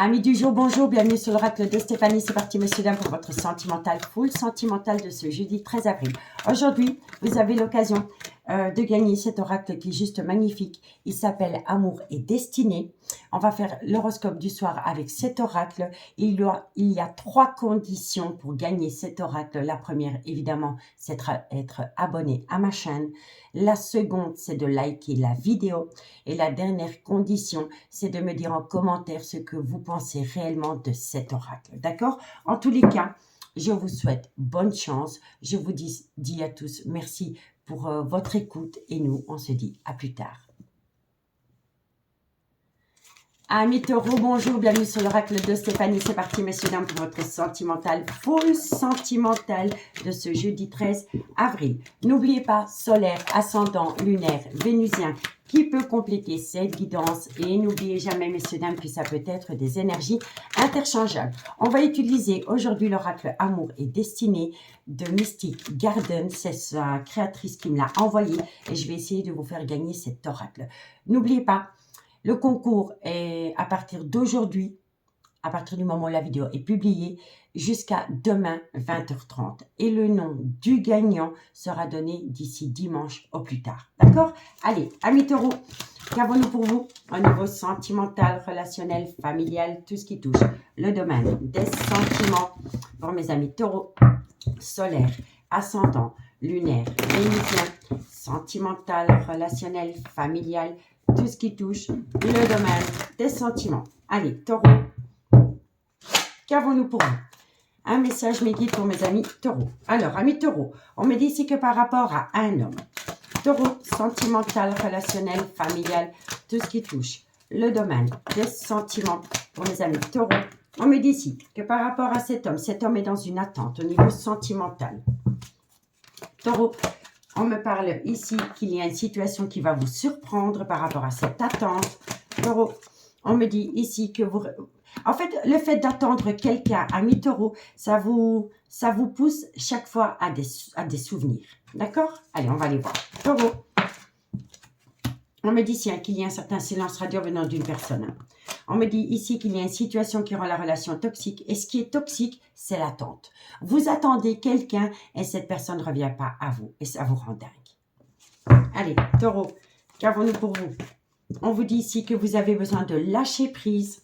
Amis du jour, bonjour, bienvenue sur l'oracle de Stéphanie. C'est parti, messieurs, dames, pour votre sentimental full sentimental de ce jeudi 13 avril. Aujourd'hui, vous avez l'occasion de gagner cet oracle qui est juste magnifique. Il s'appelle Amour et Destinée. On va faire l'horoscope du soir avec cet oracle. Il y a 3 conditions pour gagner cet oracle. La première, évidemment, c'est être abonné à ma chaîne. La seconde, c'est de liker la vidéo. Et la dernière condition, c'est de me dire en commentaire ce que vous pensez réellement de cet oracle. D'accord? En tous les cas, je vous souhaite bonne chance. Je vous dis à tous merci pour votre écoute et nous, on se dit à plus tard. Amis taureaux, bonjour, bienvenue sur l'oracle de Stéphanie. C'est parti, messieurs, dames, pour votre sentimental, full sentimental de ce jeudi 13 avril. N'oubliez pas, solaire, ascendant, lunaire, vénusien, qui peut compléter cette guidance. Et n'oubliez jamais, messieurs, dames, que ça peut être des énergies interchangeables. On va utiliser aujourd'hui l'oracle Amour et Destinée de Mystic Garden. C'est sa créatrice qui me l'a envoyé et je vais essayer de vous faire gagner cet oracle. N'oubliez pas, le concours est à partir d'aujourd'hui, à partir du moment où la vidéo est publiée, jusqu'à demain 20h30. Et le nom du gagnant sera donné d'ici dimanche au plus tard. D'accord? Allez, amis taureaux, qu'avons-nous pour vous au niveau sentimental, relationnel, familial, tout ce qui touche le domaine des sentiments pour mes amis taureaux, solaire, ascendant, lunaire, vénusien, sentimental, relationnel, familial, tout ce qui touche le domaine des sentiments. Allez, taureau, qu'avons-nous pour vous? Un message mes guides pour mes amis taureaux. Alors, amis taureaux, on me dit ici que par rapport à un homme, taureau, sentimental, relationnel, familial, tout ce qui touche le domaine des sentiments pour mes amis taureaux, on me dit ici que par rapport à cet homme est dans une attente au niveau sentimental. Taureau, on me parle ici qu'il y a une situation qui va vous surprendre par rapport à cette attente. Taureau, on me dit ici que vous... En fait, le fait d'attendre quelqu'un, ami taureau, ça vous pousse chaque fois à des souvenirs. D'accord? Allez, on va aller voir. Taureau, on me dit ici qu'il y a un certain silence radio venant d'une personne. On me dit ici qu'il y a une situation qui rend la relation toxique. Et ce qui est toxique, c'est l'attente. Vous attendez quelqu'un et cette personne ne revient pas à vous. Et ça vous rend dingue. Allez, taureau, qu'avons-nous pour vous? On vous dit ici que vous avez besoin de lâcher prise.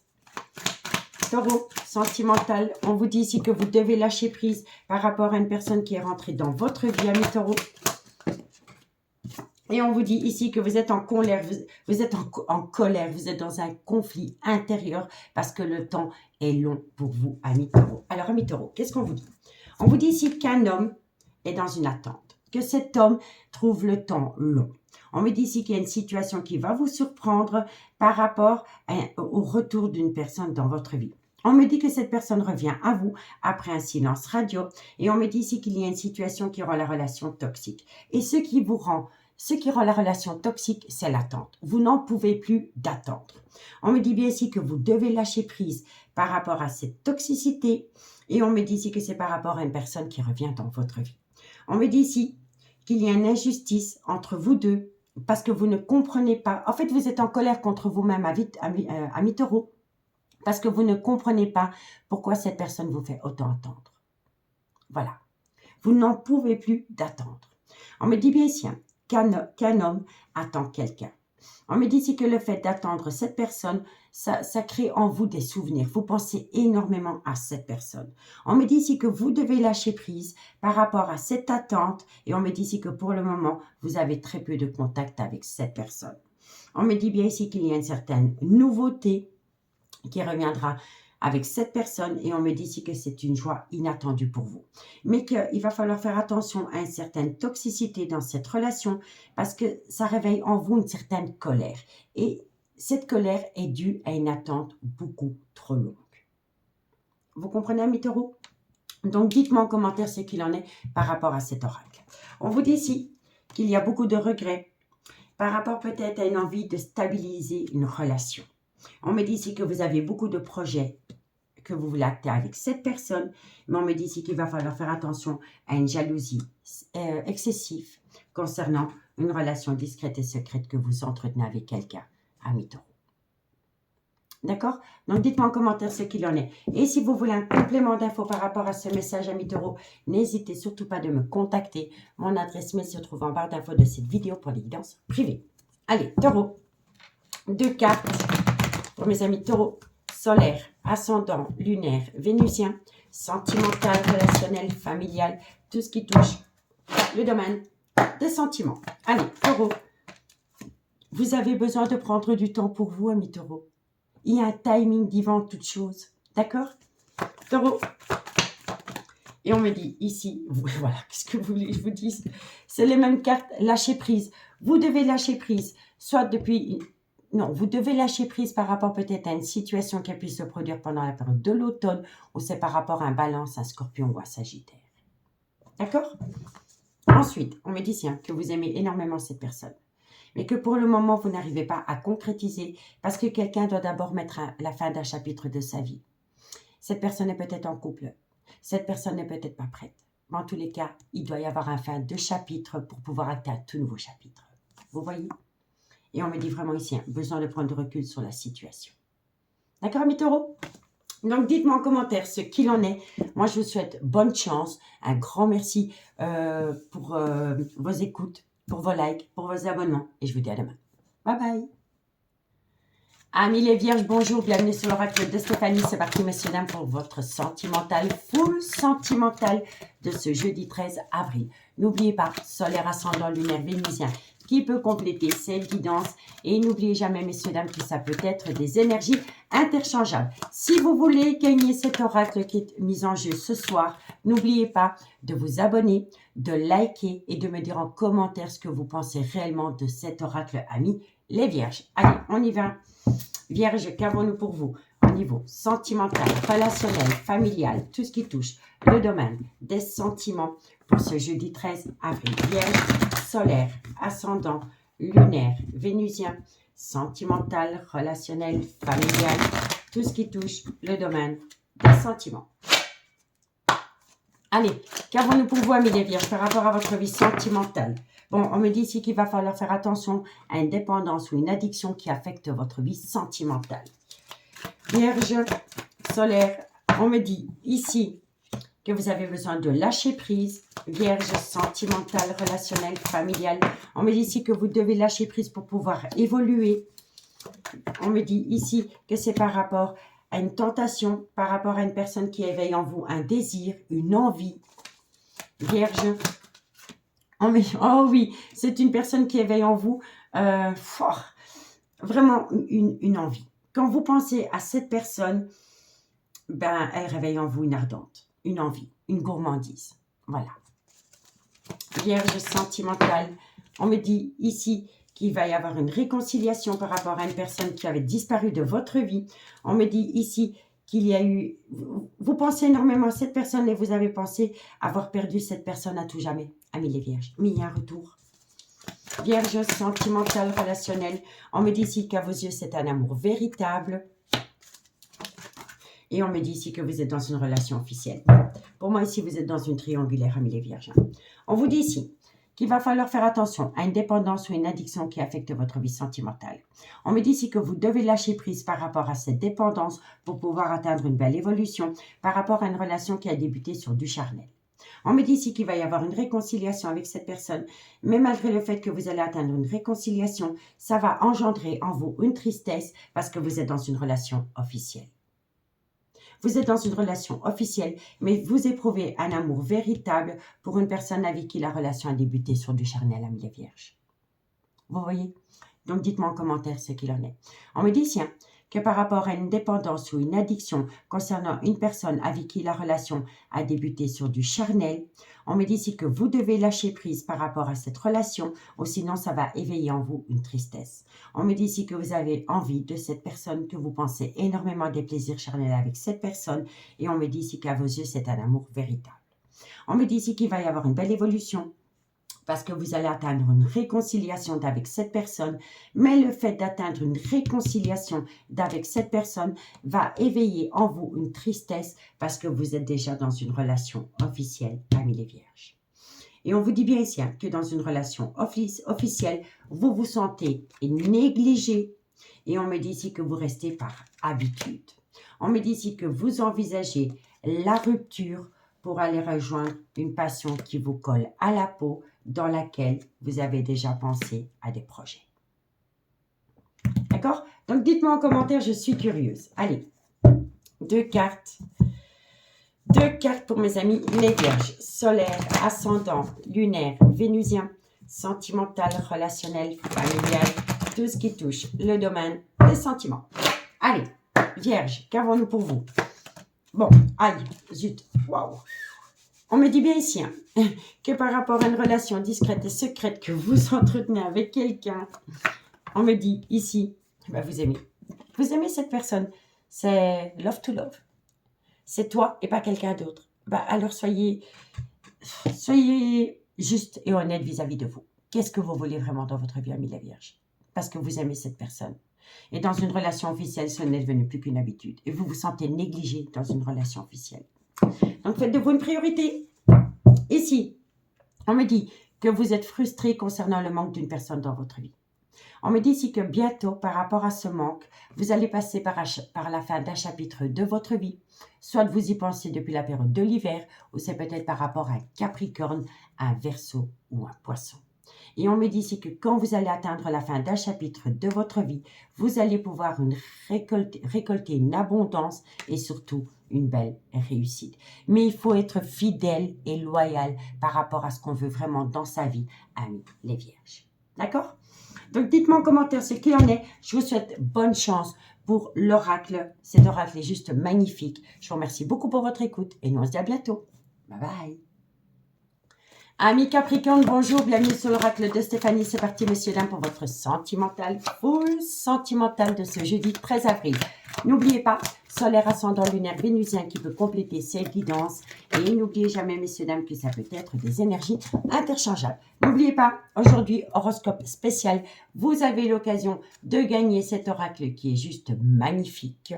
Taureau, sentimental, on vous dit ici que vous devez lâcher prise par rapport à une personne qui est rentrée dans votre vie, ami taureau. Et on vous dit ici que vous êtes en colère, vous êtes en colère, vous êtes dans un conflit intérieur parce que le temps est long pour vous, amis taureaux. Alors, amis taureaux, qu'est-ce qu'on vous dit? On vous dit ici qu'un homme est dans une attente, que cet homme trouve le temps long. On me dit ici qu'il y a une situation qui va vous surprendre par rapport au retour d'une personne dans votre vie. On me dit que cette personne revient à vous après un silence radio. Et on me dit ici qu'il y a une situation qui rend la relation toxique. Et ce qui rend la relation toxique, c'est l'attente. Vous n'en pouvez plus d'attendre. On me dit bien ici que vous devez lâcher prise par rapport à cette toxicité. Et on me dit ici que c'est par rapport à une personne qui revient dans votre vie. On me dit ici qu'il y a une injustice entre vous deux parce que vous ne comprenez pas. En fait, vous êtes en colère contre vous-même, amis taureaux, parce que vous ne comprenez pas pourquoi cette personne vous fait autant attendre. Voilà. Vous n'en pouvez plus d'attendre. On me dit bien ici qu'un homme attend quelqu'un. On me dit ici que le fait d'attendre cette personne, ça crée en vous des souvenirs. Vous pensez énormément à cette personne. On me dit ici que vous devez lâcher prise par rapport à cette attente. Et on me dit ici que pour le moment, vous avez très peu de contact avec cette personne. On me dit bien ici qu'il y a une certaine nouveauté qui reviendra avec cette personne et on me dit ici que c'est une joie inattendue pour vous. Mais qu'il va falloir faire attention à une certaine toxicité dans cette relation parce que ça réveille en vous une certaine colère. Et cette colère est due à une attente beaucoup trop longue. Vous comprenez, amis taureaux? Donc, dites-moi en commentaire ce qu'il en est par rapport à cet oracle. On vous dit ici qu'il y a beaucoup de regrets par rapport peut-être à une envie de stabiliser une relation. On me dit ici que vous avez beaucoup de projets que vous voulez acter avec cette personne, mais on me dit ici qu'il va falloir faire attention à une jalousie excessive concernant une relation discrète et secrète que vous entretenez avec quelqu'un, ami taureau. D'accord? Donc, dites-moi en commentaire ce qu'il en est. Et si vous voulez un complément d'infos par rapport à ce message, amis taureaux, n'hésitez surtout pas de me contacter. Mon adresse mail se trouve en barre d'infos de cette vidéo pour les guidances privées. Allez, taureau, 2 cartes pour mes amis taureaux. Solaire, ascendant, lunaire, vénusien, sentimental, relationnel, familial, tout ce qui touche le domaine des sentiments. Allez, taureau, vous avez besoin de prendre du temps pour vous, amis taureaux. Il y a un timing divin en toute chose. D'accord? Taureau. Et on me dit ici, voilà, qu'est-ce que vous voulez que je vous dise? C'est les mêmes cartes, lâcher prise. Vous devez lâcher prise, soit depuis... Non, vous devez lâcher prise par rapport peut-être à une situation qui a pu se produire pendant la période de l'automne, ou c'est par rapport à un balance, un scorpion ou un sagittaire. D'accord? Ensuite, on me dit tiens, que vous aimez énormément cette personne, mais que pour le moment, vous n'arrivez pas à concrétiser parce que quelqu'un doit d'abord mettre la fin d'un chapitre de sa vie. Cette personne est peut-être en couple. Cette personne n'est peut-être pas prête. Mais en tous les cas, il doit y avoir un fin de chapitre pour pouvoir atteindre un tout nouveau chapitre. Vous voyez? Et on me dit vraiment ici, besoin de prendre du recul sur la situation. D'accord, amis taureaux? Donc, dites-moi en commentaire ce qu'il en est. Moi, je vous souhaite bonne chance. Un grand merci pour vos écoutes, pour vos likes, pour vos abonnements. Et je vous dis à demain. Bye bye. Amis les vierges, bonjour, bienvenue sur l'oracle de Stéphanie. C'est parti, messieurs, dames, pour votre sentimental, full sentimental de ce jeudi 13 avril. N'oubliez pas, solaire, ascendant, lunaire, vénusien, qui peut compléter cette guidance. Et n'oubliez jamais, messieurs, dames, que ça peut être des énergies interchangeables. Si vous voulez gagner cet oracle qui est mis en jeu ce soir, n'oubliez pas de vous abonner, de liker et de me dire en commentaire ce que vous pensez réellement de cet oracle, amis les vierges. Allez, on y va. Vierge, qu'avons-nous pour vous au niveau sentimental, relationnel, familial, tout ce qui touche le domaine des sentiments pour ce jeudi 13 avril. Vierge, solaire, ascendant, lunaire, vénusien, sentimental, relationnel, familial, tout ce qui touche le domaine des sentiments. Allez, qu'avons-nous pour vous, amis les vierges, par rapport à votre vie sentimentale? Bon, on me dit ici qu'il va falloir faire attention à une dépendance ou une addiction qui affecte votre vie sentimentale. Vierge, solaire, on me dit ici que vous avez besoin de lâcher prise. Vierge, sentimentale, relationnelle, familiale. On me dit ici que vous devez lâcher prise pour pouvoir évoluer. On me dit ici que c'est par rapport à une tentation, par rapport à une personne qui éveille en vous un désir, une envie. Vierge, oh oui, c'est une personne qui éveille en vous vraiment une envie. Quand vous pensez à cette personne, ben, elle réveille en vous une ardente, une envie, une gourmandise. Voilà. Vierge sentimentale, on me dit ici qu'il va y avoir une réconciliation par rapport à une personne qui avait disparu de votre vie. On me dit ici qu'il y a eu... Vous pensez énormément à cette personne et vous avez pensé avoir perdu cette personne à tout jamais. Amis les vierges, mais il y a un retour. Vierge sentimentale, relationnelle. On me dit ici qu'à vos yeux, c'est un amour véritable. Et on me dit ici que vous êtes dans une relation officielle. Pour moi, ici, vous êtes dans une triangulaire, amis les vierges. On vous dit ici qu'il va falloir faire attention à une dépendance ou une addiction qui affecte votre vie sentimentale. On me dit ici que vous devez lâcher prise par rapport à cette dépendance pour pouvoir atteindre une belle évolution par rapport à une relation qui a débuté sur du charnel. On me dit ici qu'il va y avoir une réconciliation avec cette personne, mais malgré le fait que vous allez atteindre une réconciliation, ça va engendrer en vous une tristesse parce que vous êtes dans une relation officielle. Vous êtes dans une relation officielle, mais vous éprouvez un amour véritable pour une personne avec qui la relation a débuté sur du charnel, amis les vierges. Vous voyez? Donc, dites-moi en commentaire ce qu'il en est. On me dit ici que par rapport à une dépendance ou une addiction concernant une personne avec qui la relation a débuté sur du charnel, on me dit ici que vous devez lâcher prise par rapport à cette relation, ou sinon ça va éveiller en vous une tristesse. On me dit ici que vous avez envie de cette personne, que vous pensez énormément des plaisirs charnels avec cette personne, et on me dit ici qu'à vos yeux, c'est un amour véritable. On me dit ici qu'il va y avoir une belle évolution, parce que vous allez atteindre une réconciliation avec cette personne, mais le fait d'atteindre une réconciliation avec cette personne va éveiller en vous une tristesse parce que vous êtes déjà dans une relation officielle, amis les vierges. Et on vous dit bien ici que dans une relation officielle, vous vous sentez négligé, Et on me dit ici que vous restez par habitude. On me dit ici que vous envisagez la rupture pour aller rejoindre une passion qui vous colle à la peau, dans laquelle vous avez déjà pensé à des projets. D'accord? Donc, dites-moi en commentaire, je suis curieuse. Allez, 2 cartes. 2 cartes pour mes amis les vierges. Solaire, ascendant, lunaire, vénusien, sentimental, relationnel, familial, tout ce qui touche le domaine des sentiments. Allez, vierge, qu'avons-nous pour vous? Bon, aïe, zut, waouh. On me dit bien ici hein, que par rapport à une relation discrète et secrète que vous entretenez avec quelqu'un, on me dit ici, bah vous aimez. Vous aimez cette personne. C'est love to love. C'est toi et pas quelqu'un d'autre. Bah alors soyez juste et honnête vis-à-vis de vous. Qu'est-ce que vous voulez vraiment dans votre vie, amis la Vierge? Parce que vous aimez cette personne. Et dans une relation officielle, ce n'est devenu plus qu'une habitude. Et vous vous sentez négligé dans une relation officielle. Donc, faites de vous une priorité. Ici, on me dit que vous êtes frustré concernant le manque d'une personne dans votre vie. On me dit ici que bientôt, par rapport à ce manque, vous allez passer par la fin d'un chapitre de votre vie. Soit vous y pensez depuis la période de l'hiver, ou c'est peut-être par rapport à un Capricorne, un Verseau ou un Poisson. Et on me dit ici que quand vous allez atteindre la fin d'un chapitre de votre vie, vous allez pouvoir récolter une abondance et surtout une belle réussite. Mais il faut être fidèle et loyal par rapport à ce qu'on veut vraiment dans sa vie, amis les Vierges. D'accord? Donc, dites-moi en commentaire ce qu'il en est. Je vous souhaite bonne chance pour l'oracle. Cet oracle est juste magnifique. Je vous remercie beaucoup pour votre écoute et nous on se dit à bientôt. Bye bye. Amis Capricorne, bonjour, bienvenue sur l'oracle de Stéphanie. C'est parti, messieurs, dames, pour votre sentimental, full sentimental de ce jeudi 13 avril. N'oubliez pas, solaire, ascendant, lunaire, vénusien qui peut compléter cette guidance. Et n'oubliez jamais, messieurs, dames, que ça peut être des énergies interchangeables. N'oubliez pas, aujourd'hui, horoscope spécial. Vous avez l'occasion de gagner cet oracle qui est juste magnifique.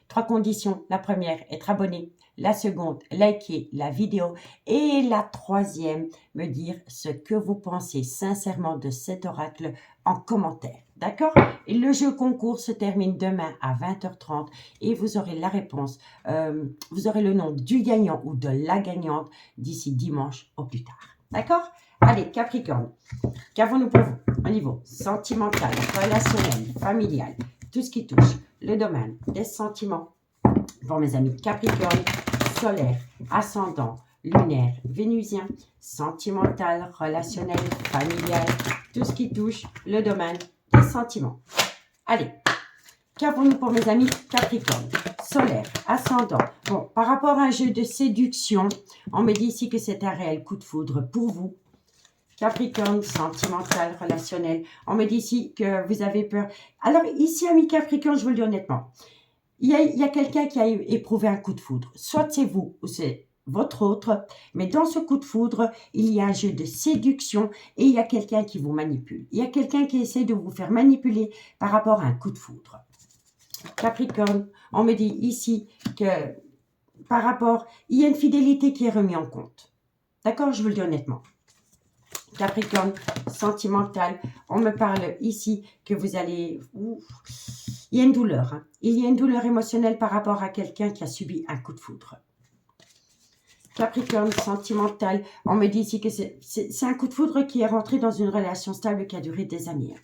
3 conditions. La première, être abonné. La seconde, liker la vidéo. Et la troisième, me dire ce que vous pensez sincèrement de cet oracle en commentaire. D'accord? Et le jeu concours se termine demain à 20h30 et vous aurez la réponse. Vous aurez le nom du gagnant ou de la gagnante d'ici dimanche au plus tard. D'accord? Allez, Capricorne, qu'avons-nous pour vous au niveau sentimental, relationnel, familial, tout ce qui touche le domaine des sentiments pour mes amis Capricorne, solaire, ascendant, lunaire, vénusien, sentimental, relationnel, familial, tout ce qui touche le domaine des sentiments. Allez, qu'avons-nous pour mes amis Capricorne, solaire, ascendant. Bon, par rapport à un jeu de séduction, on me dit ici que c'est un réel coup de foudre pour vous. Capricorne, sentimental, relationnel. On me dit ici que vous avez peur. Alors ici, amis Capricorne, je vous le dis honnêtement, il y a quelqu'un qui a éprouvé un coup de foudre. Soit c'est vous ou c'est votre autre, mais dans ce coup de foudre, il y a un jeu de séduction et il y a quelqu'un qui vous manipule. Il y a quelqu'un qui essaie de vous faire manipuler par rapport à un coup de foudre. Capricorne, on me dit ici que par rapport, il y a une fidélité qui est remise en compte. D'accord, je vous le dis honnêtement. Capricorne, sentimental, on me parle ici que vous allez... Il y a une douleur. Hein. Il y a une douleur émotionnelle par rapport à quelqu'un qui a subi un coup de foudre. Capricorne, sentimental, on me dit ici que c'est un coup de foudre qui est rentré dans une relation stable qui a duré des années.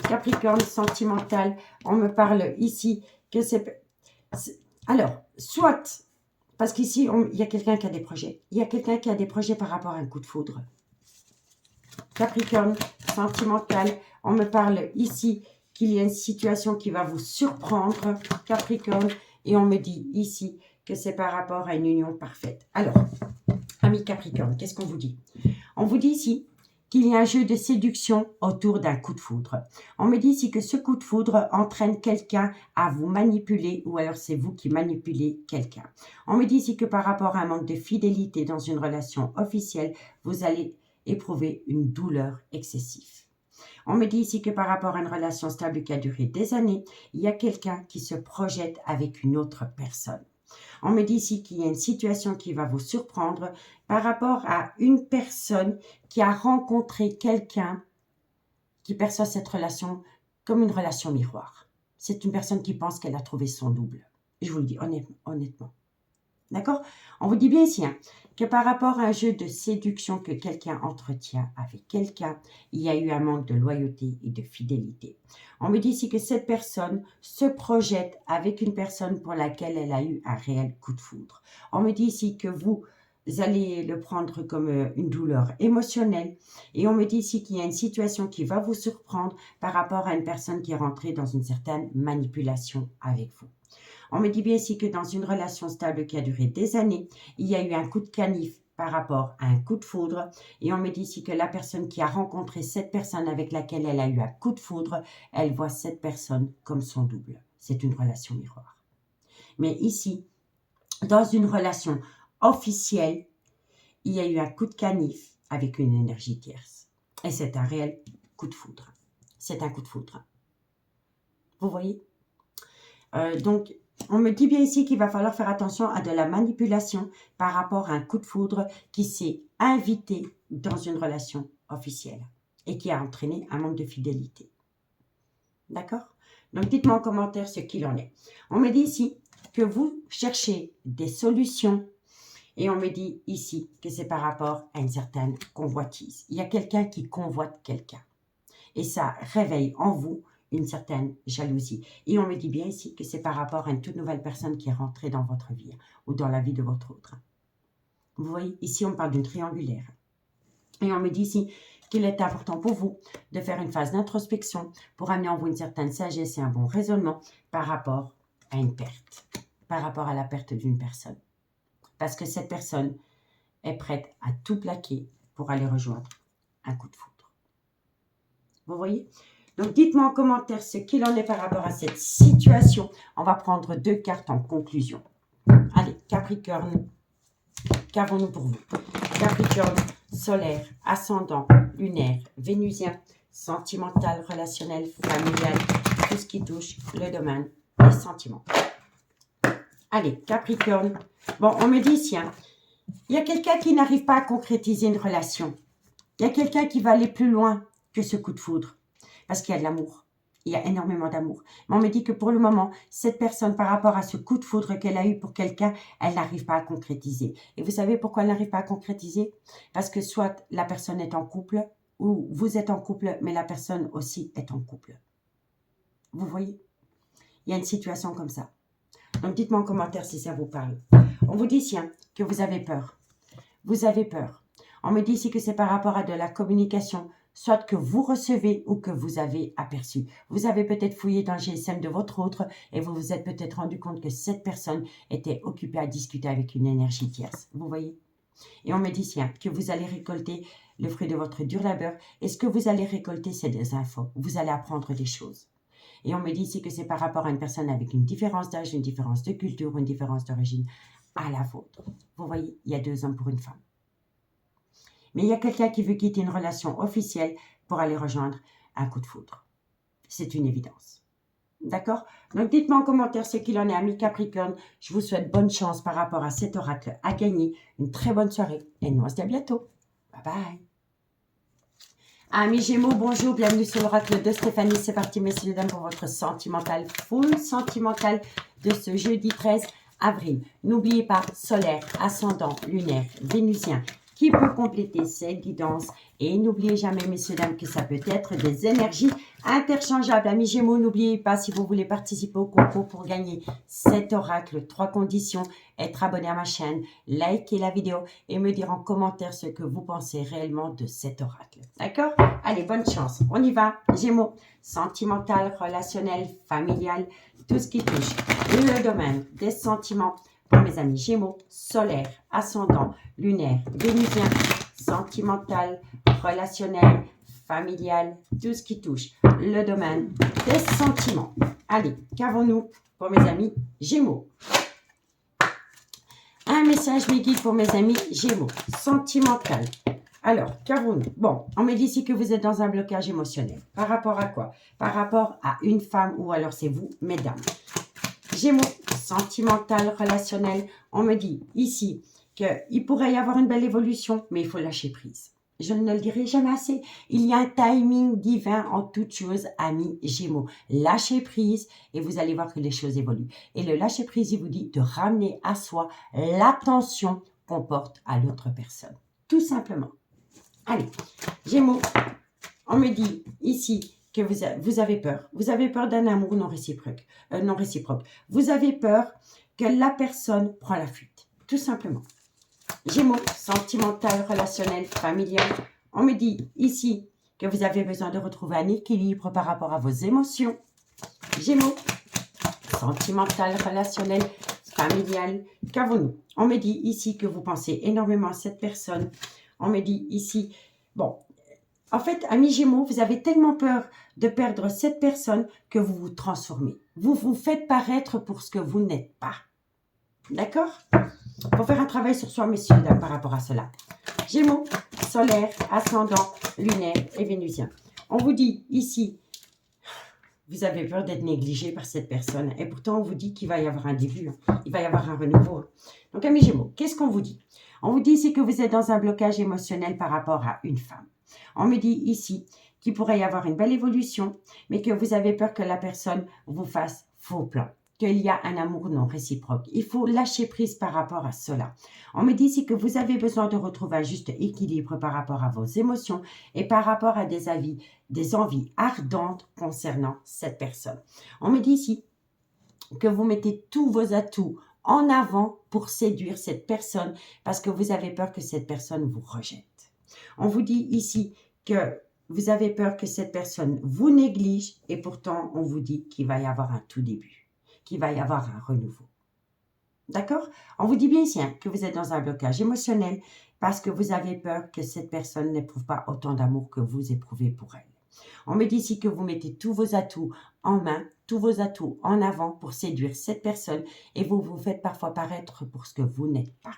Capricorne, sentimental, on me parle ici que c'est... Alors, soit, parce qu'ici, il y a quelqu'un qui a des projets. Il y a quelqu'un qui a des projets par rapport à un coup de foudre. Capricorne, sentimental, on me parle ici qu'il y a une situation qui va vous surprendre, Capricorne, et on me dit ici que c'est par rapport à une union parfaite. Alors, amis Capricorne, qu'est-ce qu'on vous dit? On vous dit ici qu'il y a un jeu de séduction autour d'un coup de foudre. On me dit ici que ce coup de foudre entraîne quelqu'un à vous manipuler ou alors c'est vous qui manipulez quelqu'un. On me dit ici que par rapport à un manque de fidélité dans une relation officielle, vous allez éprouver une douleur excessive. On me dit ici que par rapport à une relation stable qui a duré des années, il y a quelqu'un qui se projette avec une autre personne. On me dit ici qu'il y a une situation qui va vous surprendre par rapport à une personne qui a rencontré quelqu'un qui perçoit cette relation comme une relation miroir. C'est une personne qui pense qu'elle a trouvé son double. Je vous le dis honnêtement. D'accord? On vous dit bien ici que par rapport à un jeu de séduction que quelqu'un entretient avec quelqu'un, il y a eu un manque de loyauté et de fidélité. On me dit ici que cette personne se projette avec une personne pour laquelle elle a eu un réel coup de foudre. On me dit ici que vous allez le prendre comme une douleur émotionnelle. Et on me dit ici qu'il y a une situation qui va vous surprendre par rapport à une personne qui est rentrée dans une certaine manipulation avec vous. On me dit bien ici que dans une relation stable qui a duré des années, il y a eu un coup de canif par rapport à un coup de foudre. Et on me dit ici que la personne qui a rencontré cette personne avec laquelle elle a eu un coup de foudre, elle voit cette personne comme son double. C'est une relation miroir. Mais ici, dans une relation officielle, il y a eu un coup de canif avec une énergie tierce. Et c'est un réel coup de foudre. C'est un coup de foudre. Vous voyez? Donc, on me dit bien ici qu'il va falloir faire attention à de la manipulation par rapport à un coup de foudre qui s'est invité dans une relation officielle et qui a entraîné un manque de fidélité. D'accord? Donc, dites-moi en commentaire ce qu'il en est. On me dit ici que vous cherchez des solutions et on me dit ici que c'est par rapport à une certaine convoitise. Il y a quelqu'un qui convoite quelqu'un et ça réveille en vous une certaine jalousie. Et on me dit bien ici que c'est par rapport à une toute nouvelle personne qui est rentrée dans votre vie ou dans la vie de votre autre. Vous voyez, ici on parle d'une triangulaire. Et on me dit ici qu'il est important pour vous de faire une phase d'introspection pour amener en vous une certaine sagesse et un bon raisonnement par rapport à une perte, par rapport à la perte d'une personne. Parce que cette personne est prête à tout plaquer pour aller rejoindre un coup de foudre. Vous voyez? Donc, dites-moi en commentaire ce qu'il en est par rapport à cette situation. On va prendre 2 cartes en conclusion. Allez, Capricorne, qu'avons-nous pour vous? Capricorne, solaire, ascendant, lunaire, vénusien, sentimental, relationnel, familial, tout ce qui touche le domaine des sentiments. Allez, Capricorne. Bon, on me dit ici, il y a quelqu'un qui n'arrive pas à concrétiser une relation. Il y a quelqu'un qui va aller plus loin que ce coup de foudre. Parce qu'il y a de l'amour. Il y a énormément d'amour. Mais on me dit que pour le moment, cette personne, par rapport à ce coup de foudre qu'elle a eu pour quelqu'un, elle n'arrive pas à concrétiser. Et vous savez pourquoi elle n'arrive pas à concrétiser? Parce que soit la personne est en couple, ou vous êtes en couple, mais la personne aussi est en couple. Vous voyez? Il y a une situation comme ça. Donc, dites-moi en commentaire si ça vous parle. On vous dit ici que vous avez peur. Vous avez peur. On me dit ici que c'est par rapport à de la communication, soit que vous recevez ou que vous avez aperçu. Vous avez peut-être fouillé dans le GSM de votre autre et vous vous êtes peut-être rendu compte que cette personne était occupée à discuter avec une énergie tierce. Vous voyez? Et on me dit ici que vous allez récolter le fruit de votre dur labeur. Et ce que vous allez récolter, c'est des infos. Vous allez apprendre des choses. Et on me dit ici que c'est par rapport à une personne avec une différence d'âge, une différence de culture, une différence d'origine à la vôtre. Vous voyez, il y a 2 hommes pour une femme. Mais il y a quelqu'un qui veut quitter une relation officielle pour aller rejoindre un coup de foudre. C'est une évidence. D'accord? Donc, dites-moi en commentaire ce qu'il en est, amis Capricorne. Je vous souhaite bonne chance par rapport à cet oracle à gagner. Une très bonne soirée. Et nous, on se dit à bientôt. Bye bye. Amis Gémeaux, bonjour. Bienvenue sur l'oracle de Stéphanie. C'est parti, messieurs et dames, pour votre sentimental, full sentimental de ce jeudi 13 avril. N'oubliez pas, solaire, ascendant, lunaire, vénusien, qui peut compléter cette guidance. Et n'oubliez jamais, messieurs, dames, que ça peut être des énergies interchangeables. Amis Gémeaux, n'oubliez pas, si vous voulez participer au concours pour gagner cet oracle, 3 conditions, être abonné à ma chaîne, liker la vidéo et me dire en commentaire ce que vous pensez réellement de cet oracle. D'accord? Allez, bonne chance. On y va, Gémeaux. Sentimental, relationnel, familial, tout ce qui touche le domaine des sentiments. Pour mes amis Gémeaux, solaire, ascendant, lunaire, vénusien, sentimental, relationnel, familial, tout ce qui touche le domaine des sentiments. Allez, qu'avons-nous pour mes amis Gémeaux? Un message me guide pour mes amis Gémeaux, sentimental. Alors, qu'avons-nous? Bon, on me dit ici que vous êtes dans un blocage émotionnel. Par rapport à quoi? Par rapport à une femme ou alors c'est vous, mesdames. Gémeaux, sentimental, relationnel. On me dit ici qu'il pourrait y avoir une belle évolution, mais il faut lâcher prise. je ne le dirai jamais assez. Il y a un timing divin en toutes choses, amis Gémeaux. Lâchez prise et vous allez voir que les choses évoluent. Et le lâcher prise, il vous dit de ramener à soi l'attention qu'on porte à l'autre personne. Tout simplement. Allez, Gémeaux, on me dit ici que vous avez peur. Vous avez peur d'un amour non réciproque. Vous avez peur que la personne prend la fuite. Tout simplement. Gémeaux, sentimental, relationnel, familial. On me dit ici que vous avez besoin de retrouver un équilibre par rapport à vos émotions. Gémeaux, sentimental, relationnel, familial. Qu'avons-nous? On me dit ici que vous pensez énormément à cette personne. On me dit ici, bon, en fait, amis Gémeaux, vous avez tellement peur de perdre cette personne que vous vous transformez. Vous vous faites paraître pour ce que vous n'êtes pas. D'accord? Il faut faire un travail sur soi, messieurs, là, par rapport à cela. Gémeaux, solaire, ascendant, lunaire et vénusien. On vous dit ici, vous avez peur d'être négligé par cette personne. Et pourtant, on vous dit qu'il va y avoir un début. Il va y avoir un renouveau. Donc, amis Gémeaux, qu'est-ce qu'on vous dit? On vous dit ici que vous êtes dans un blocage émotionnel par rapport à une femme. On me dit ici qu'il pourrait y avoir une belle évolution, mais que vous avez peur que la personne vous fasse faux plan, qu'il y a un amour non réciproque. Il faut lâcher prise par rapport à cela. On me dit ici que vous avez besoin de retrouver un juste équilibre par rapport à vos émotions et par rapport à des envies ardentes concernant cette personne. On me dit ici que vous mettez tous vos atouts en avant pour séduire cette personne parce que vous avez peur que cette personne vous rejette. On vous dit ici que vous avez peur que cette personne vous néglige et pourtant on vous dit qu'il va y avoir un tout début, qu'il va y avoir un renouveau. D'accord? On vous dit bien ici que vous êtes dans un blocage émotionnel parce que vous avez peur que cette personne n'éprouve pas autant d'amour que vous éprouvez pour elle. On me dit ici que vous mettez tous vos atouts en main, tous vos atouts en avant pour séduire cette personne et vous vous faites parfois paraître pour ce que vous n'êtes pas.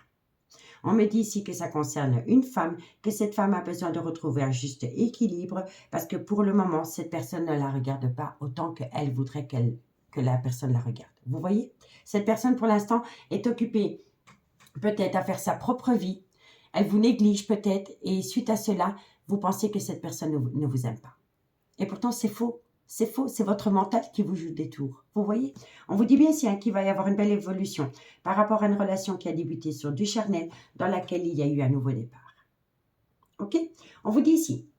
On me dit ici que ça concerne une femme, que cette femme a besoin de retrouver un juste équilibre parce que pour le moment, cette personne ne la regarde pas autant qu'elle voudrait que la personne la regarde. Vous voyez? Cette personne, pour l'instant, est occupée peut-être à faire sa propre vie. Elle vous néglige peut-être et suite à cela, vous pensez que cette personne ne vous aime pas. Et pourtant, c'est faux. C'est faux, c'est votre mental qui vous joue des tours. Vous voyez? On vous dit bien ici qu'il va y avoir une belle évolution par rapport à une relation qui a débuté sur du charnel dans laquelle il y a eu un nouveau départ. Ok? On vous dit ici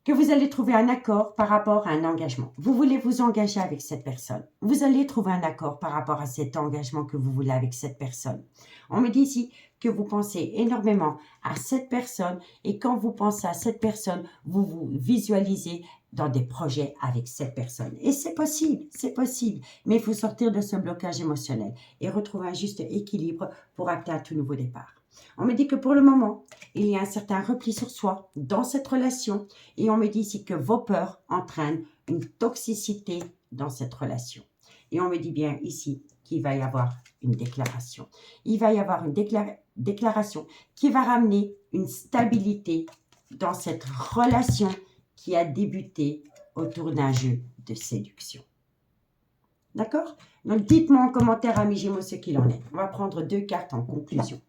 que vous allez trouver un accord par rapport à un engagement. Vous voulez vous engager avec cette personne. Vous allez trouver un accord par rapport à cet engagement que vous voulez avec cette personne. On me dit ici que vous pensez énormément à cette personne et quand vous pensez à cette personne, vous vous visualisez dans des projets avec cette personne. Et c'est possible, mais il faut sortir de ce blocage émotionnel et retrouver un juste équilibre pour acter un tout nouveau départ. On me dit que pour le moment, il y a un certain repli sur soi dans cette relation et on me dit ici que vos peurs entraînent une toxicité dans cette relation. Et on me dit bien ici qu'il va y avoir une déclaration. Il va y avoir une déclaration qui va ramener une stabilité dans cette relation qui a débuté autour d'un jeu de séduction. D'accord? Donc, dites-moi en commentaire, amis Gémeaux, ce qu'il en est. On va prendre 2 cartes en conclusion.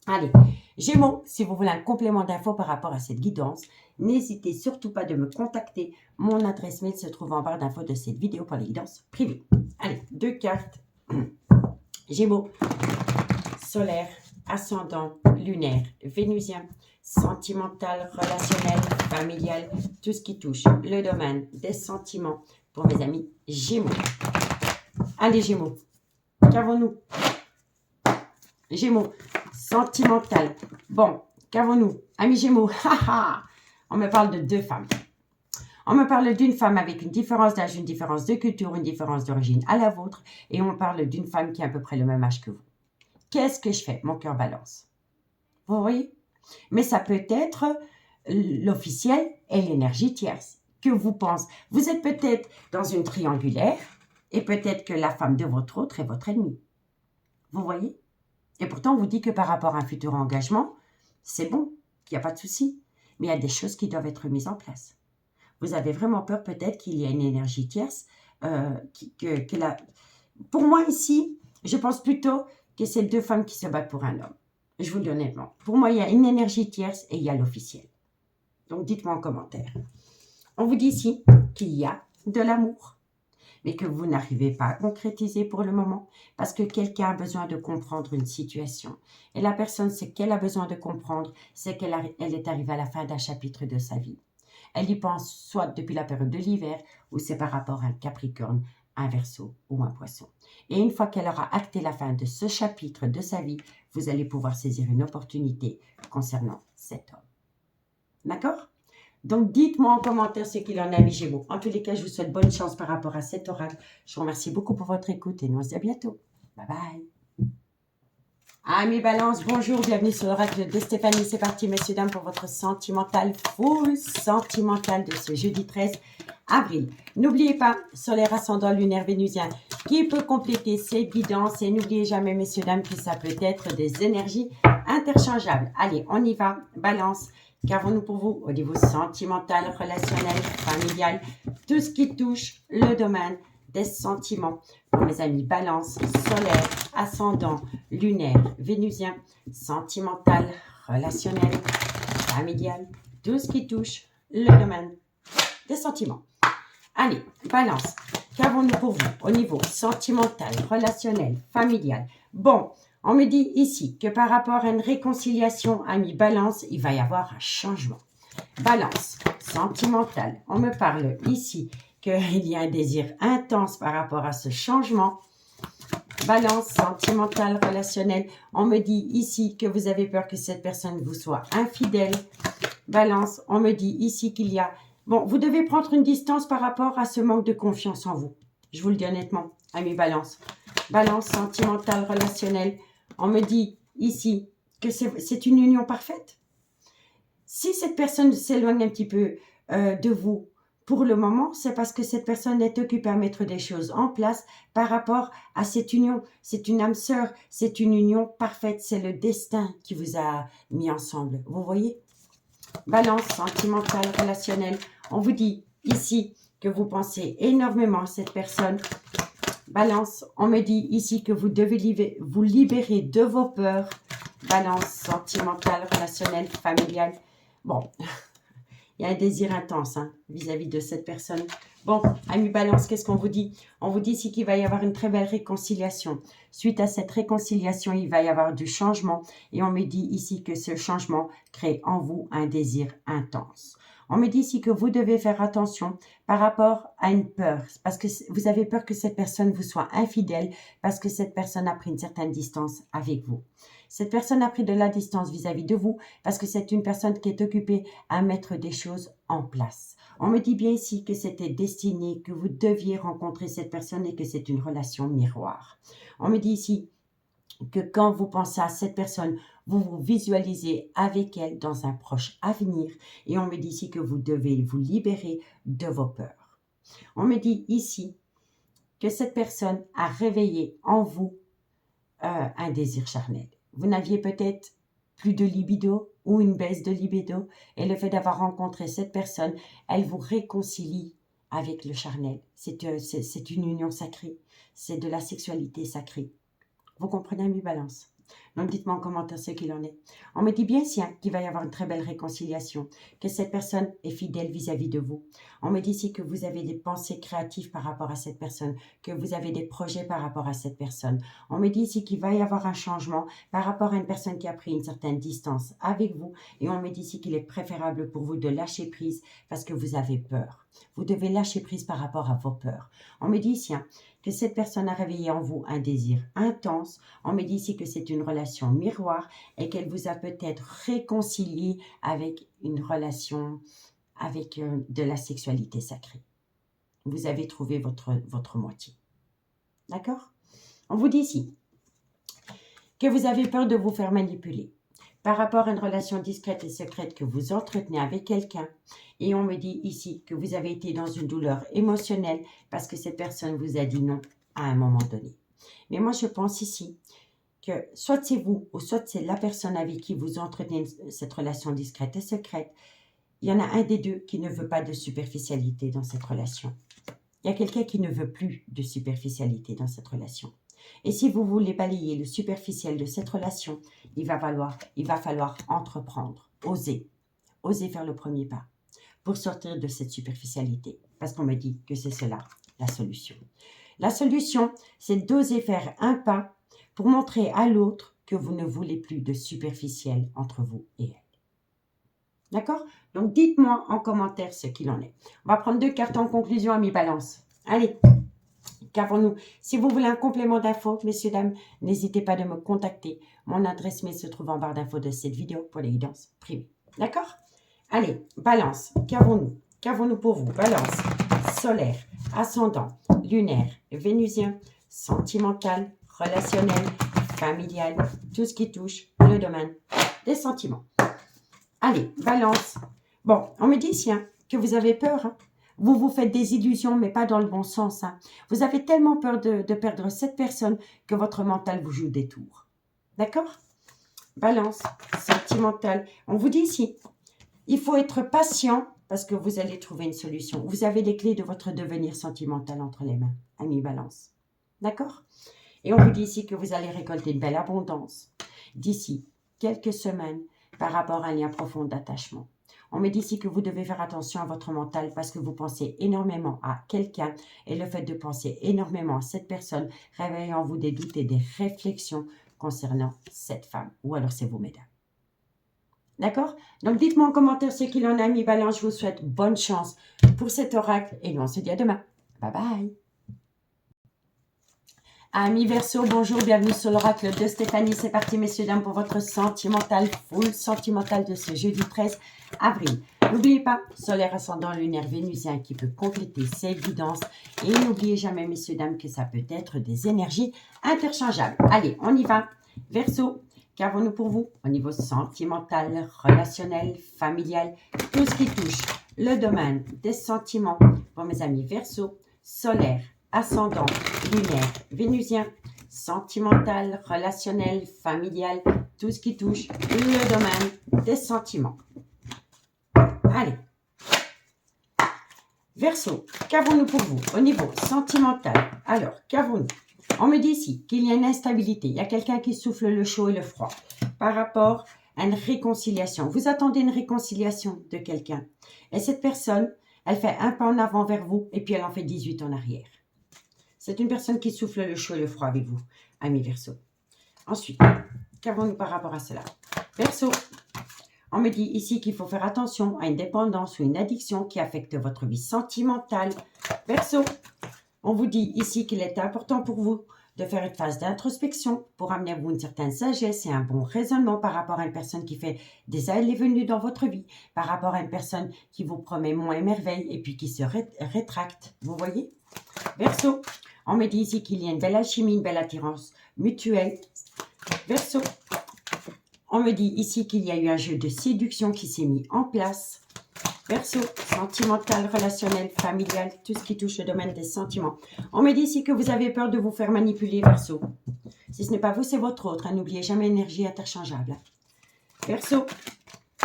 Allez, Gémeaux, si vous voulez un complément d'infos par rapport à cette guidance, n'hésitez surtout pas de me contacter. Mon adresse mail se trouve en barre d'infos de cette vidéo pour les guidances privées. Allez, 2 cartes. Gémeaux, solaire, ascendant, lunaire, vénusien, sentimental, relationnel, familial, tout ce qui touche le domaine des sentiments pour mes amis Gémeaux. Allez Gémeaux, qu'avons-nous? Gémeaux, sentimental. Bon, qu'avons-nous? Amis Gémeaux, on me parle de 2 femmes. On me parle d'une femme avec une différence d'âge, une différence de culture, une différence d'origine à la vôtre et on parle d'une femme qui a à peu près le même âge que vous. Qu'est-ce que je fais? Mon cœur balance. Vous voyez? Mais ça peut être l'officiel et l'énergie tierce. Que vous pensez? Vous êtes peut-être dans une triangulaire et peut-être que la femme de votre autre est votre ennemi. Vous voyez? Et pourtant, on vous dit que par rapport à un futur engagement, c'est bon, qu'il n'y a pas de souci. Mais il y a des choses qui doivent être mises en place. Vous avez vraiment peur peut-être qu'il y ait une énergie tierce. Pour moi ici, je pense plutôt que c'est 2 femmes qui se battent pour un homme. Je vous le dis honnêtement. Pour moi, il y a une énergie tierce et il y a l'officiel. Donc, dites-moi en commentaire. On vous dit ici qu'il y a de l'amour, mais que vous n'arrivez pas à concrétiser pour le moment parce que quelqu'un a besoin de comprendre une situation. Et la personne, ce qu'elle a besoin de comprendre, c'est qu'elle est arrivée à la fin d'un chapitre de sa vie. Elle y pense soit depuis la période de l'hiver ou c'est par rapport à un Capricorne, un Verseau ou un Poisson. Et une fois qu'elle aura acté la fin de ce chapitre de sa vie, vous allez pouvoir saisir une opportunité concernant cet homme. D'accord? Donc, dites-moi en commentaire ce qu'il en est, mes Gémeaux. En tous les cas, je vous souhaite bonne chance par rapport à cet oracle. Je vous remercie beaucoup pour votre écoute et nous on se dit à bientôt. Bye bye. Amis Balance, bonjour, bienvenue sur l'oracle de Stéphanie. C'est parti, messieurs, dames, pour votre sentimental, full sentimental de ce jeudi 13 avril. N'oubliez pas, solaire ascendant lunaire vénusien, qui peut compléter ces guidances. Et n'oubliez jamais, messieurs, dames, que ça peut être des énergies interchangeables. Allez, on y va, Balance. Qu'avons-nous pour vous au niveau sentimental, relationnel, familial, tout ce qui touche le domaine des sentiments. Pour mes amis Balance, solaire, ascendant, lunaire, vénusien, sentimental, relationnel, familial, tout ce qui touche le domaine des sentiments. Allez, Balance, qu'avons-nous pour vous au niveau sentimental, relationnel, familial? Bon, on me dit ici que par rapport à une réconciliation, ami Balance, il va y avoir un changement. Balance, sentimental, on me parle ici qu'il y a un désir intense par rapport à ce changement. Balance, sentimental, relationnel, on me dit ici que vous avez peur que cette personne vous soit infidèle. Balance, on me dit ici qu'il y a... Bon, vous devez prendre une distance par rapport à ce manque de confiance en vous. Je vous le dis honnêtement, ami Balance. Balance, sentimental, relationnel, on me dit ici que c'est une union parfaite. Si cette personne s'éloigne un petit peu de vous pour le moment, c'est parce que cette personne est occupée à mettre des choses en place par rapport à cette union. C'est une âme sœur, c'est une union parfaite, c'est le destin qui vous a mis ensemble. Vous voyez? Balance, sentimental, relationnel, on vous dit ici que vous pensez énormément à cette personne. Balance, on me dit ici que vous devez vous libérer de vos peurs. Balance, sentimental, relationnel, familial. Bon, il y a un désir intense vis-à-vis de cette personne. Bon, ami Balance, qu'est-ce qu'on vous dit? On vous dit ici qu'il va y avoir une très belle réconciliation. Suite à cette réconciliation, il va y avoir du changement. Et on me dit ici que ce changement crée en vous un désir intense. On me dit ici que vous devez faire attention par rapport à une peur, parce que vous avez peur que cette personne vous soit infidèle, parce que cette personne a pris une certaine distance avec vous. Cette personne a pris de la distance vis-à-vis de vous, parce que c'est une personne qui est occupée à mettre des choses en place. On me dit bien ici que c'était destiné, que vous deviez rencontrer cette personne et que c'est une relation miroir. On me dit ici que quand vous pensez à cette personne, vous vous visualisez avec elle dans un proche avenir. Et on me dit ici que vous devez vous libérer de vos peurs. On me dit ici que cette personne a réveillé en vous un désir charnel. Vous n'aviez peut-être plus de libido ou une baisse de libido. Et le fait d'avoir rencontré cette personne, elle vous réconcilie avec le charnel. C'est une union sacrée. C'est de la sexualité sacrée. Vous comprenez, ami Balance? Donc, dites-moi en commentaire ce qu'il en est. On me dit bien qu'il va y avoir une très belle réconciliation, que cette personne est fidèle vis-à-vis de vous. On me dit ici que vous avez des pensées créatives par rapport à cette personne, que vous avez des projets par rapport à cette personne. On me dit ici qu'il va y avoir un changement par rapport à une personne qui a pris une certaine distance avec vous. Et on me dit ici qu'il est préférable pour vous de lâcher prise parce que vous avez peur. Vous devez lâcher prise par rapport à vos peurs. On me dit ici que cette personne a réveillé en vous un désir intense. On me dit ici que c'est une relation miroir et qu'elle vous a peut-être réconcilié avec une relation avec de la sexualité sacrée. Vous avez trouvé votre moitié. D'accord? On vous dit ici que vous avez peur de vous faire manipuler par rapport à une relation discrète et secrète que vous entretenez avec quelqu'un. Et on me dit ici que vous avez été dans une douleur émotionnelle parce que cette personne vous a dit non à un moment donné. Mais moi, je pense ici que soit c'est vous ou soit c'est la personne avec qui vous entretenez cette relation discrète et secrète. Il y en a un des deux qui ne veut pas de superficialité dans cette relation. Il y a quelqu'un qui ne veut plus de superficialité dans cette relation. Et si vous voulez balayer le superficiel de cette relation, il va falloir entreprendre, oser faire le premier pas pour sortir de cette superficialité. Parce qu'on me dit que c'est cela, la solution. La solution, c'est d'oser faire un pas pour montrer à l'autre que vous ne voulez plus de superficiel entre vous et elle. D'accord? Donc, dites-moi en commentaire ce qu'il en est. On va prendre 2 cartes en conclusion, amis Balance. Allez, qu'avons-nous? Si vous voulez un complément d'infos, messieurs, dames, n'hésitez pas de me contacter. Mon adresse mail se trouve en barre d'infos de cette vidéo pour les guidances privées. D'accord? Allez, Balance, qu'avons-nous? Qu'avons-nous pour vous? Balance, solaire, ascendant, lunaire, vénusien, sentimental, relationnel, familial, tout ce qui touche le domaine des sentiments. Allez, Balance. Bon, on me dit ici que vous avez peur. Vous vous faites des illusions, mais pas dans le bon sens. Vous avez tellement peur de perdre cette personne que votre mental vous joue des tours. D'accord? Balance, sentimental. On vous dit ici, il faut être patient parce que vous allez trouver une solution. Vous avez les clés de votre devenir sentimental entre les mains, ami Balance. D'accord? Et on vous dit ici que vous allez récolter une belle abondance d'ici quelques semaines par rapport à un lien profond d'attachement. On me dit ici que vous devez faire attention à votre mental parce que vous pensez énormément à quelqu'un et le fait de penser énormément à cette personne réveille en vous des doutes et des réflexions concernant cette femme. Ou alors c'est vous, mesdames. D'accord? Donc dites-moi en commentaire ce qu'il en a, mis Balance. Je vous souhaite bonne chance pour cet oracle et nous on se dit à demain. Bye bye. Amis Verseau, bonjour, bienvenue sur l'oracle de Stéphanie. C'est parti, messieurs, dames, pour votre sentimental, full sentimental de ce jeudi 13 avril. N'oubliez pas, solaire ascendant lunaire vénusien qui peut compléter ces guidances. Et n'oubliez jamais, messieurs, dames, que ça peut être des énergies interchangeables. Allez, on y va. Verseau, qu'avons-nous pour vous au niveau sentimental, relationnel, familial, tout ce qui touche le domaine des sentiments pour mes amis Verseau, solaire, ascendant, lunaire, vénusien, sentimental, relationnel, familial, tout ce qui touche le domaine des sentiments. Allez. Verseau, qu'avons-nous pour vous au niveau sentimental? Alors, qu'avons-nous? On me dit ici qu'il y a une instabilité. Il y a quelqu'un qui souffle le chaud et le froid par rapport à une réconciliation. Vous attendez une réconciliation de quelqu'un. Et cette personne, elle fait un pas en avant vers vous et puis elle en fait 18 en arrière. C'est une personne qui souffle le chaud et le froid avec vous, amis Verseau. Ensuite, qu'avons-nous par rapport à cela? Verseau, on me dit ici qu'il faut faire attention à une dépendance ou une addiction qui affecte votre vie sentimentale. Verseau, on vous dit ici qu'il est important pour vous de faire une phase d'introspection pour amener à vous une certaine sagesse et un bon raisonnement par rapport à une personne qui fait des allées et venues dans votre vie, par rapport à une personne qui vous promet monts et merveilles et puis qui se rétracte. Vous voyez? Verseau, on me dit ici qu'il y a une belle alchimie, une belle attirance mutuelle. Verseau, on me dit ici qu'il y a eu un jeu de séduction qui s'est mis en place. Verseau, sentimental, relationnel, familial, tout ce qui touche le domaine des sentiments. On me dit ici que vous avez peur de vous faire manipuler, Verseau. Si ce n'est pas vous, c'est votre autre. N'oubliez jamais énergie interchangeable. Verseau,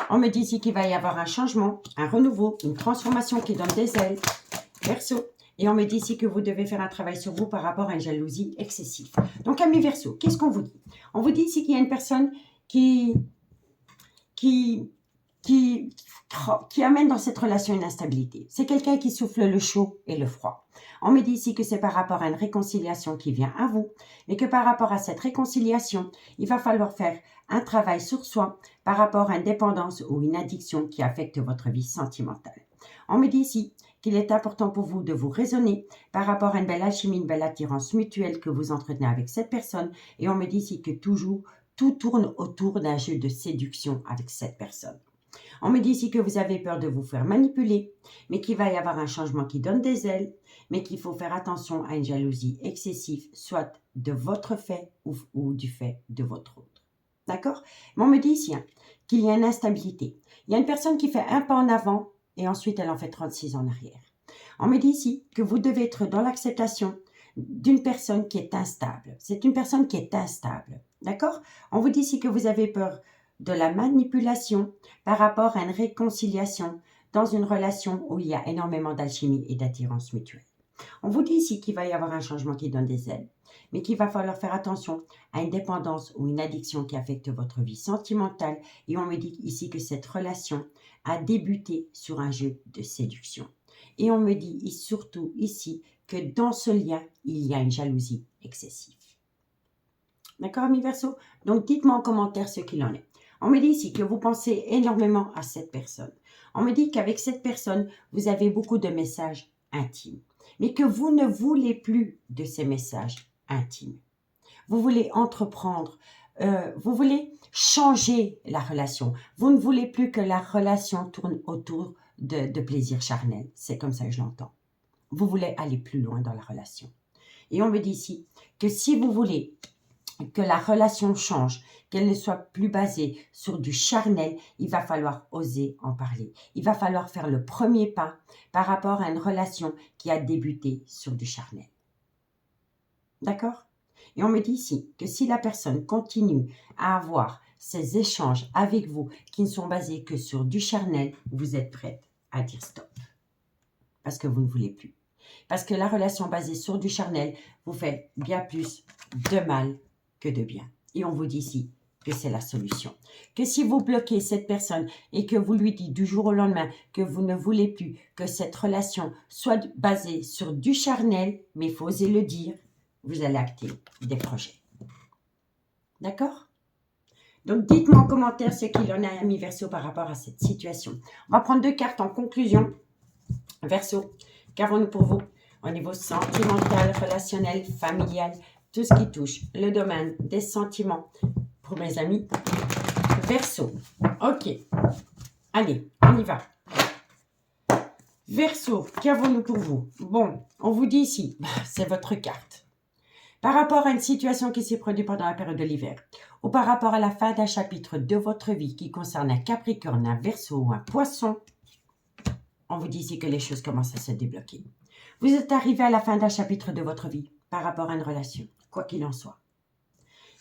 on me dit ici qu'il va y avoir un changement, un renouveau, une transformation qui donne des ailes. Verseau, et on me dit ici que vous devez faire un travail sur vous par rapport à une jalousie excessive. Donc, amis Verseau, qu'est-ce qu'on vous dit? On vous dit ici qu'il y a une personne qui amène dans cette relation une instabilité. C'est quelqu'un qui souffle le chaud et le froid. On me dit ici que c'est par rapport à une réconciliation qui vient à vous, mais que par rapport à cette réconciliation, il va falloir faire un travail sur soi par rapport à une dépendance ou une addiction qui affecte votre vie sentimentale. On me dit ici qu'il est important pour vous de vous raisonner par rapport à une belle alchimie, une belle attirance mutuelle que vous entretenez avec cette personne. Et on me dit ici que toujours, tout tourne autour d'un jeu de séduction avec cette personne. On me dit ici que vous avez peur de vous faire manipuler, mais qu'il va y avoir un changement qui donne des ailes, mais qu'il faut faire attention à une jalousie excessive, soit de votre fait ou du fait de votre autre. D'accord? Mais on me dit ici qu'il y a une instabilité. Il y a une personne qui fait un pas en avant et ensuite elle en fait 36 en arrière. On me dit ici que vous devez être dans l'acceptation d'une personne qui est instable. C'est une personne qui est instable. D'accord? On vous dit ici que vous avez peur de la manipulation par rapport à une réconciliation dans une relation où il y a énormément d'alchimie et d'attirance mutuelle. On vous dit ici qu'il va y avoir un changement qui donne des ailes, mais qu'il va falloir faire attention à une dépendance ou une addiction qui affecte votre vie sentimentale. Et on me dit ici que cette relation a débuté sur un jeu de séduction. Et on me dit surtout ici que dans ce lien, il y a une jalousie excessive. D'accord, amis Verseau? Donc, dites-moi en commentaire ce qu'il en est. On me dit ici que vous pensez énormément à cette personne. On me dit qu'avec cette personne, vous avez beaucoup de messages intimes, mais que vous ne voulez plus de ces messages intimes. Vous voulez entreprendre, vous voulez changer la relation. Vous ne voulez plus que la relation tourne autour de plaisir charnel. C'est comme ça que je l'entends. Vous voulez aller plus loin dans la relation. Et on me dit ici que si vous voulez que la relation change, qu'elle ne soit plus basée sur du charnel, il va falloir oser en parler. Il va falloir faire le premier pas par rapport à une relation qui a débuté sur du charnel. D'accord? Et on me dit ici que si la personne continue à avoir ces échanges avec vous qui ne sont basés que sur du charnel, vous êtes prête à dire stop. Parce que vous ne voulez plus. Parce que la relation basée sur du charnel vous fait bien plus de mal que de bien. Et on vous dit ici que c'est la solution. Que si vous bloquez cette personne et que vous lui dites du jour au lendemain que vous ne voulez plus que cette relation soit basée sur du charnel, mais il faut oser le dire, vous allez acter des projets. D'accord? Donc, dites-moi en commentaire ce qu'il en a, amis Verseau, par rapport à cette situation. On va prendre 2 cartes en conclusion. Verseau, qu'avons-nous pour vous au niveau sentimental, relationnel, familial, tout ce qui touche le domaine des sentiments pour mes amis Verseau. Ok, allez, on y va. Verseau, qu'avons-nous pour vous? Bon, on vous dit ici, c'est votre carte. Par rapport à une situation qui s'est produite pendant la période de l'hiver, ou par rapport à la fin d'un chapitre de votre vie qui concerne un Capricorne, un Verseau ou un Poisson, on vous dit ici que les choses commencent à se débloquer. Vous êtes arrivé à la fin d'un chapitre de votre vie par rapport à une relation, quoi qu'il en soit.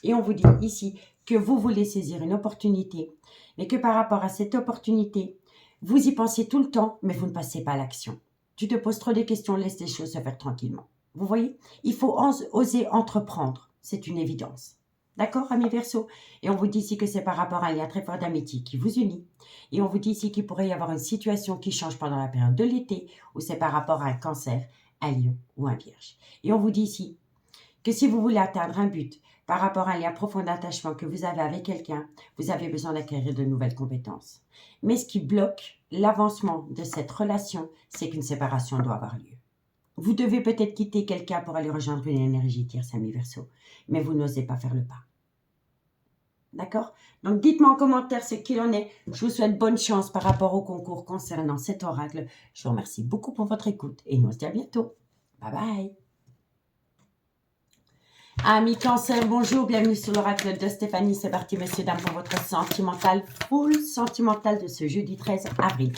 Et on vous dit ici que vous voulez saisir une opportunité, mais que par rapport à cette opportunité, vous y pensez tout le temps, mais vous ne passez pas à l'action. Tu te poses trop de questions, laisse les choses se faire tranquillement. Vous voyez, il faut oser entreprendre, c'est une évidence. D'accord, amis Verseau? Et on vous dit ici que c'est par rapport à un lien très fort d'amitié qui vous unit. Et on vous dit ici qu'il pourrait y avoir une situation qui change pendant la période de l'été, ou c'est par rapport à un Cancer, un Lion ou un Vierge. Et on vous dit ici que si vous voulez atteindre un but par rapport à un lien profond d'attachement que vous avez avec quelqu'un, vous avez besoin d'acquérir de nouvelles compétences. Mais ce qui bloque l'avancement de cette relation, c'est qu'une séparation doit avoir lieu. Vous devez peut-être quitter quelqu'un pour aller rejoindre une énergie tierce, amis Verseau, mais vous n'osez pas faire le pas. D'accord? Donc, dites-moi en commentaire ce qu'il en est. Je vous souhaite bonne chance par rapport au concours concernant cet oracle. Je vous remercie beaucoup pour votre écoute et nous on se dit à bientôt. Bye bye. Amis Cancer, bonjour, bienvenue sur l'oracle de Stéphanie. C'est parti, messieurs, dames, pour votre sentimental, full sentimental de ce jeudi 13 avril.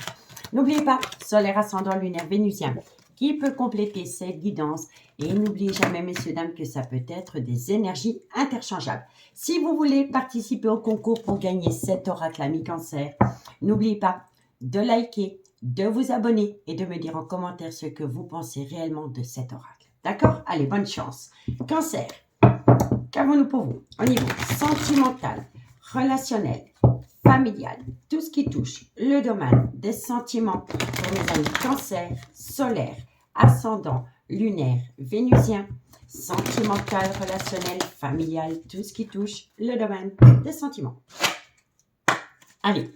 N'oubliez pas, solaire, ascendant, lunaire, vénusien, qui peut compléter cette guidance. Et n'oubliez jamais, messieurs, dames, que ça peut être des énergies interchangeables. Si vous voulez participer au concours pour gagner cet oracle, amis Cancer, n'oubliez pas de liker, de vous abonner et de me dire en commentaire ce que vous pensez réellement de cet oracle. D'accord? Allez, bonne chance. Cancer, qu'avons-nous pour vous au niveau sentimental, relationnel, familial, tout ce qui touche le domaine des sentiments pour mes amis Cancer, solaire, ascendant, lunaire, vénusien, sentimental, relationnel, familial, tout ce qui touche le domaine des sentiments. Allez,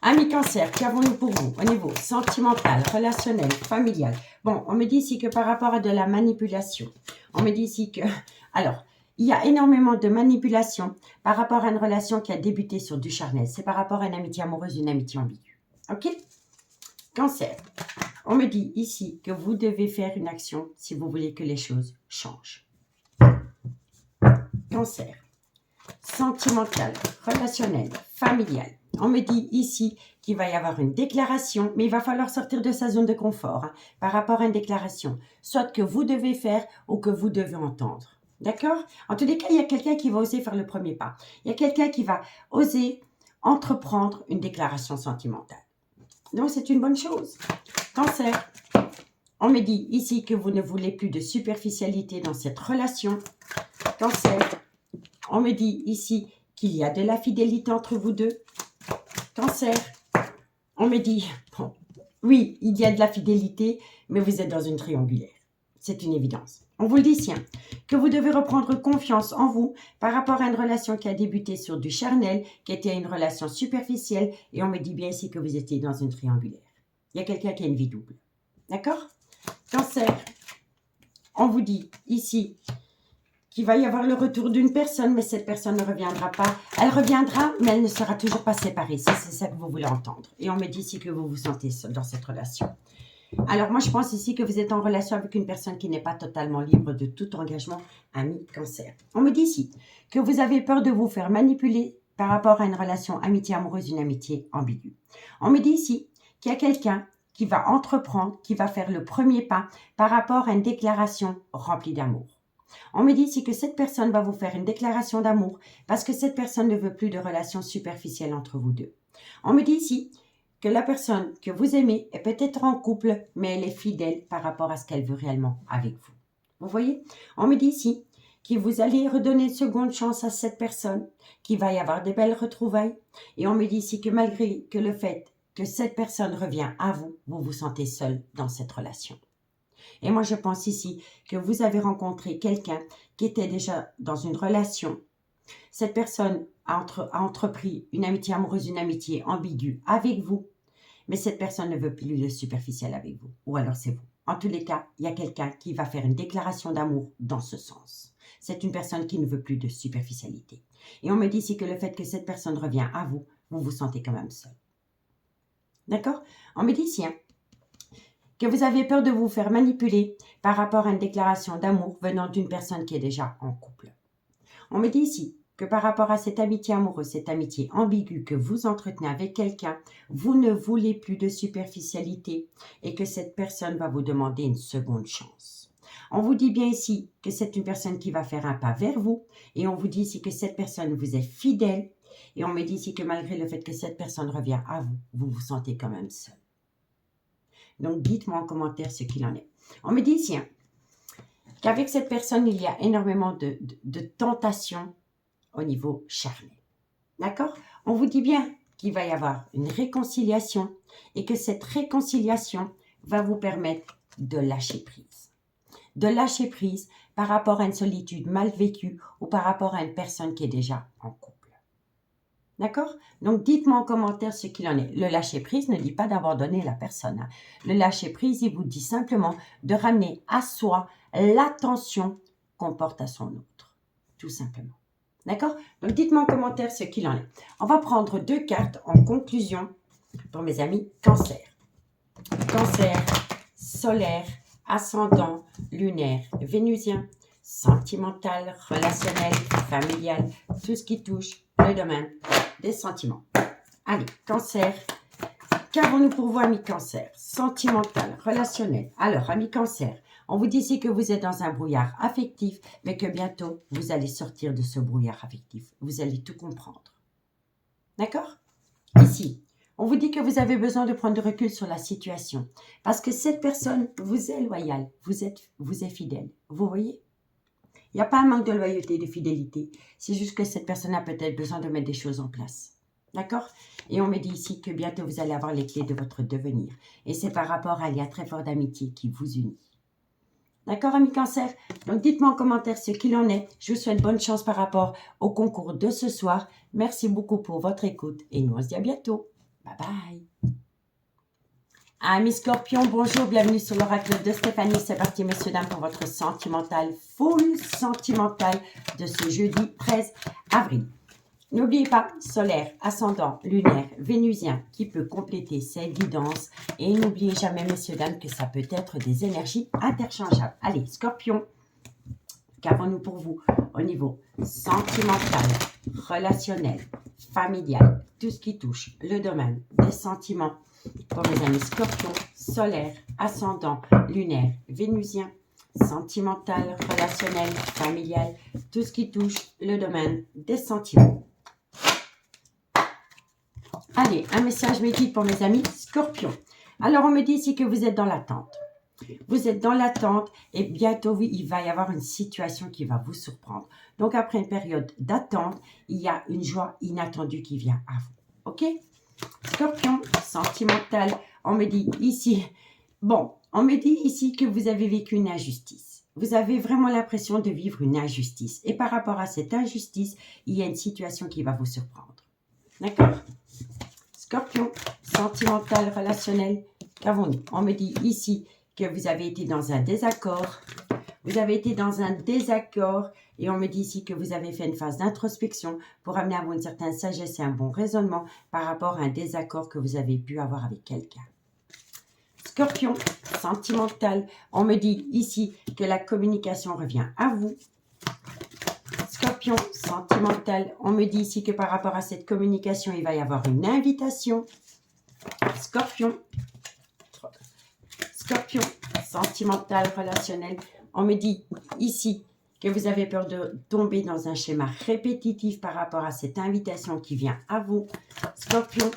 amis Cancer, qu'avons-nous pour vous au niveau sentimental, relationnel, familial? Bon, on me dit ici que par rapport à de la manipulation, on me dit ici que... Alors, il y a énormément de manipulation par rapport à une relation qui a débuté sur du charnel. C'est par rapport à une amitié amoureuse, une amitié ambiguë. Ok? Cancer, on me dit ici que vous devez faire une action si vous voulez que les choses changent. Cancer, sentimental, relationnel, familial. On me dit ici qu'il va y avoir une déclaration, mais il va falloir sortir de sa zone de confort par rapport à une déclaration, soit que vous devez faire ou que vous devez entendre. D'accord? En tous les cas, il y a quelqu'un qui va oser faire le premier pas. Il y a quelqu'un qui va oser entreprendre une déclaration sentimentale. Donc, c'est une bonne chose. Cancer, On me dit ici que vous ne voulez plus de superficialité dans cette relation. Cancer. On me dit ici qu'il y a de la fidélité entre vous deux. Cancer. On me dit, bon, oui, il y a de la fidélité, mais vous êtes dans une triangulaire. C'est une évidence. On vous le dit ici, que vous devez reprendre confiance en vous par rapport à une relation qui a débuté sur du charnel, qui était une relation superficielle, et on me dit bien ici que vous étiez dans une triangulaire. Il y a quelqu'un qui a une vie double. D'accord? Cancer. On vous dit ici qu'il va y avoir le retour d'une personne, mais cette personne ne reviendra pas. Elle reviendra, mais elle ne sera toujours pas séparée. Si c'est ça que vous voulez entendre. Et on me dit ici que vous vous sentez seul dans cette relation. Alors, moi, je pense ici que vous êtes en relation avec une personne qui n'est pas totalement libre de tout engagement, ami Cancer. On me dit ici que vous avez peur de vous faire manipuler par rapport à une relation amitié amoureuse, une amitié ambiguë. On me dit ici qu'il y a quelqu'un qui va entreprendre, qui va faire le premier pas par rapport à une déclaration remplie d'amour. On me dit ici que cette personne va vous faire une déclaration d'amour parce que cette personne ne veut plus de relations superficielles entre vous deux. On me dit ici que la personne que vous aimez est peut-être en couple, mais elle est fidèle par rapport à ce qu'elle veut réellement avec vous. Vous voyez? On me dit ici que vous allez redonner une seconde chance à cette personne, qu'il va y avoir des belles retrouvailles. Et on me dit ici que malgré que le fait que cette personne revient à vous, vous vous sentez seul dans cette relation. Et moi, je pense ici que vous avez rencontré quelqu'un qui était déjà dans une relation. Cette personne a entrepris une amitié amoureuse, une amitié ambiguë avec vous, mais cette personne ne veut plus de superficiel avec vous. Ou alors c'est vous. En tous les cas, il y a quelqu'un qui va faire une déclaration d'amour dans ce sens. C'est une personne qui ne veut plus de superficialité. Et on me dit ici que le fait que cette personne revient à vous, vous vous sentez quand même seul. D'accord? On me dit ici que vous avez peur de vous faire manipuler par rapport à une déclaration d'amour venant d'une personne qui est déjà en couple. On me dit ici que par rapport à cette amitié amoureuse, cette amitié ambiguë que vous entretenez avec quelqu'un, vous ne voulez plus de superficialité et que cette personne va vous demander une seconde chance. On vous dit bien ici que c'est une personne qui va faire un pas vers vous et on vous dit ici que cette personne vous est fidèle et on me dit ici que malgré le fait que cette personne revient à vous, vous vous sentez quand même seul. Donc, dites-moi en commentaire ce qu'il en est. On me dit ici qu'avec cette personne, il y a énormément de tentations au niveau charnel. D'accord? On vous dit bien qu'il va y avoir une réconciliation et que cette réconciliation va vous permettre de lâcher prise. De lâcher prise par rapport à une solitude mal vécue ou par rapport à une personne qui est déjà en couple. D'accord? Donc, dites-moi en commentaire ce qu'il en est. Le lâcher-prise ne dit pas d'abandonner la personne. Le lâcher-prise, il vous dit simplement de ramener à soi l'attention qu'on porte à son autre. Tout simplement. D'accord? Donc, dites-moi en commentaire ce qu'il en est. On va prendre 2 cartes en conclusion pour mes amis Cancer. Cancer, solaire, ascendant, lunaire, vénusien, sentimental, relationnel, familial, tout ce qui touche le domaine des sentiments. Allez, Cancer, qu'avons-nous pour vous, amis Cancer? Sentimental, relationnel. Alors, amis Cancer, on vous dit ici que vous êtes dans un brouillard affectif, mais que bientôt, vous allez sortir de ce brouillard affectif. Vous allez tout comprendre. D'accord? Ici, on vous dit que vous avez besoin de prendre du recul sur la situation, parce que cette personne vous est loyale, vous est fidèle. Vous voyez? Il n'y a pas un manque de loyauté et de fidélité. C'est juste que cette personne a peut-être besoin de mettre des choses en place. D'accord? Et on me dit ici que bientôt vous allez avoir les clés de votre devenir. Et c'est par rapport à un lien très fort d'amitié qui vous unit. D'accord, amis Cancer? Donc, dites-moi en commentaire ce qu'il en est. Je vous souhaite bonne chance par rapport au concours de ce soir. Merci beaucoup pour votre écoute et nous on se dit à bientôt. Bye bye. Amis Scorpion, bonjour, bienvenue sur l'oracle de Stéphanie. C'est parti, messieurs, dames, pour votre sentimental, full sentimental de ce jeudi 13 avril. N'oubliez pas, solaire, ascendant, lunaire, vénusien, qui peut compléter ces guidances. Et n'oubliez jamais, messieurs, dames, que ça peut être des énergies interchangeables. Allez, Scorpion, qu'avons-nous pour vous au niveau sentimental, relationnel, familial, tout ce qui touche le domaine des sentiments pour mes amis Scorpion, solaire, ascendant, lunaire, vénusien, sentimental, relationnel, familial, tout ce qui touche le domaine des sentiments. Allez, un message médite pour mes amis Scorpion. Alors, on me dit ici que vous êtes dans l'attente. Vous êtes dans l'attente et bientôt, oui, il va y avoir une situation qui va vous surprendre. Donc, après une période d'attente, il y a une joie inattendue qui vient à vous. OK? Scorpion, sentimental, on me dit ici, bon, on me dit ici que vous avez vécu une injustice. Vous avez vraiment l'impression de vivre une injustice. Et par rapport à cette injustice, il y a une situation qui va vous surprendre. D'accord? Scorpion, sentimental, relationnel, qu'avons-nous? On me dit ici que vous avez été dans un désaccord. Vous avez été dans un désaccord et on me dit ici que vous avez fait une phase d'introspection pour amener à vous une certaine sagesse et un bon raisonnement par rapport à un désaccord que vous avez pu avoir avec quelqu'un. Scorpion, sentimental, on me dit ici que la communication revient à vous. Scorpion, sentimental, on me dit ici que par rapport à cette communication, il va y avoir une invitation. Scorpion, sentimental, relationnel, on me dit ici que vous avez peur de tomber dans un schéma répétitif par rapport à cette invitation qui vient à vous. Scorpion,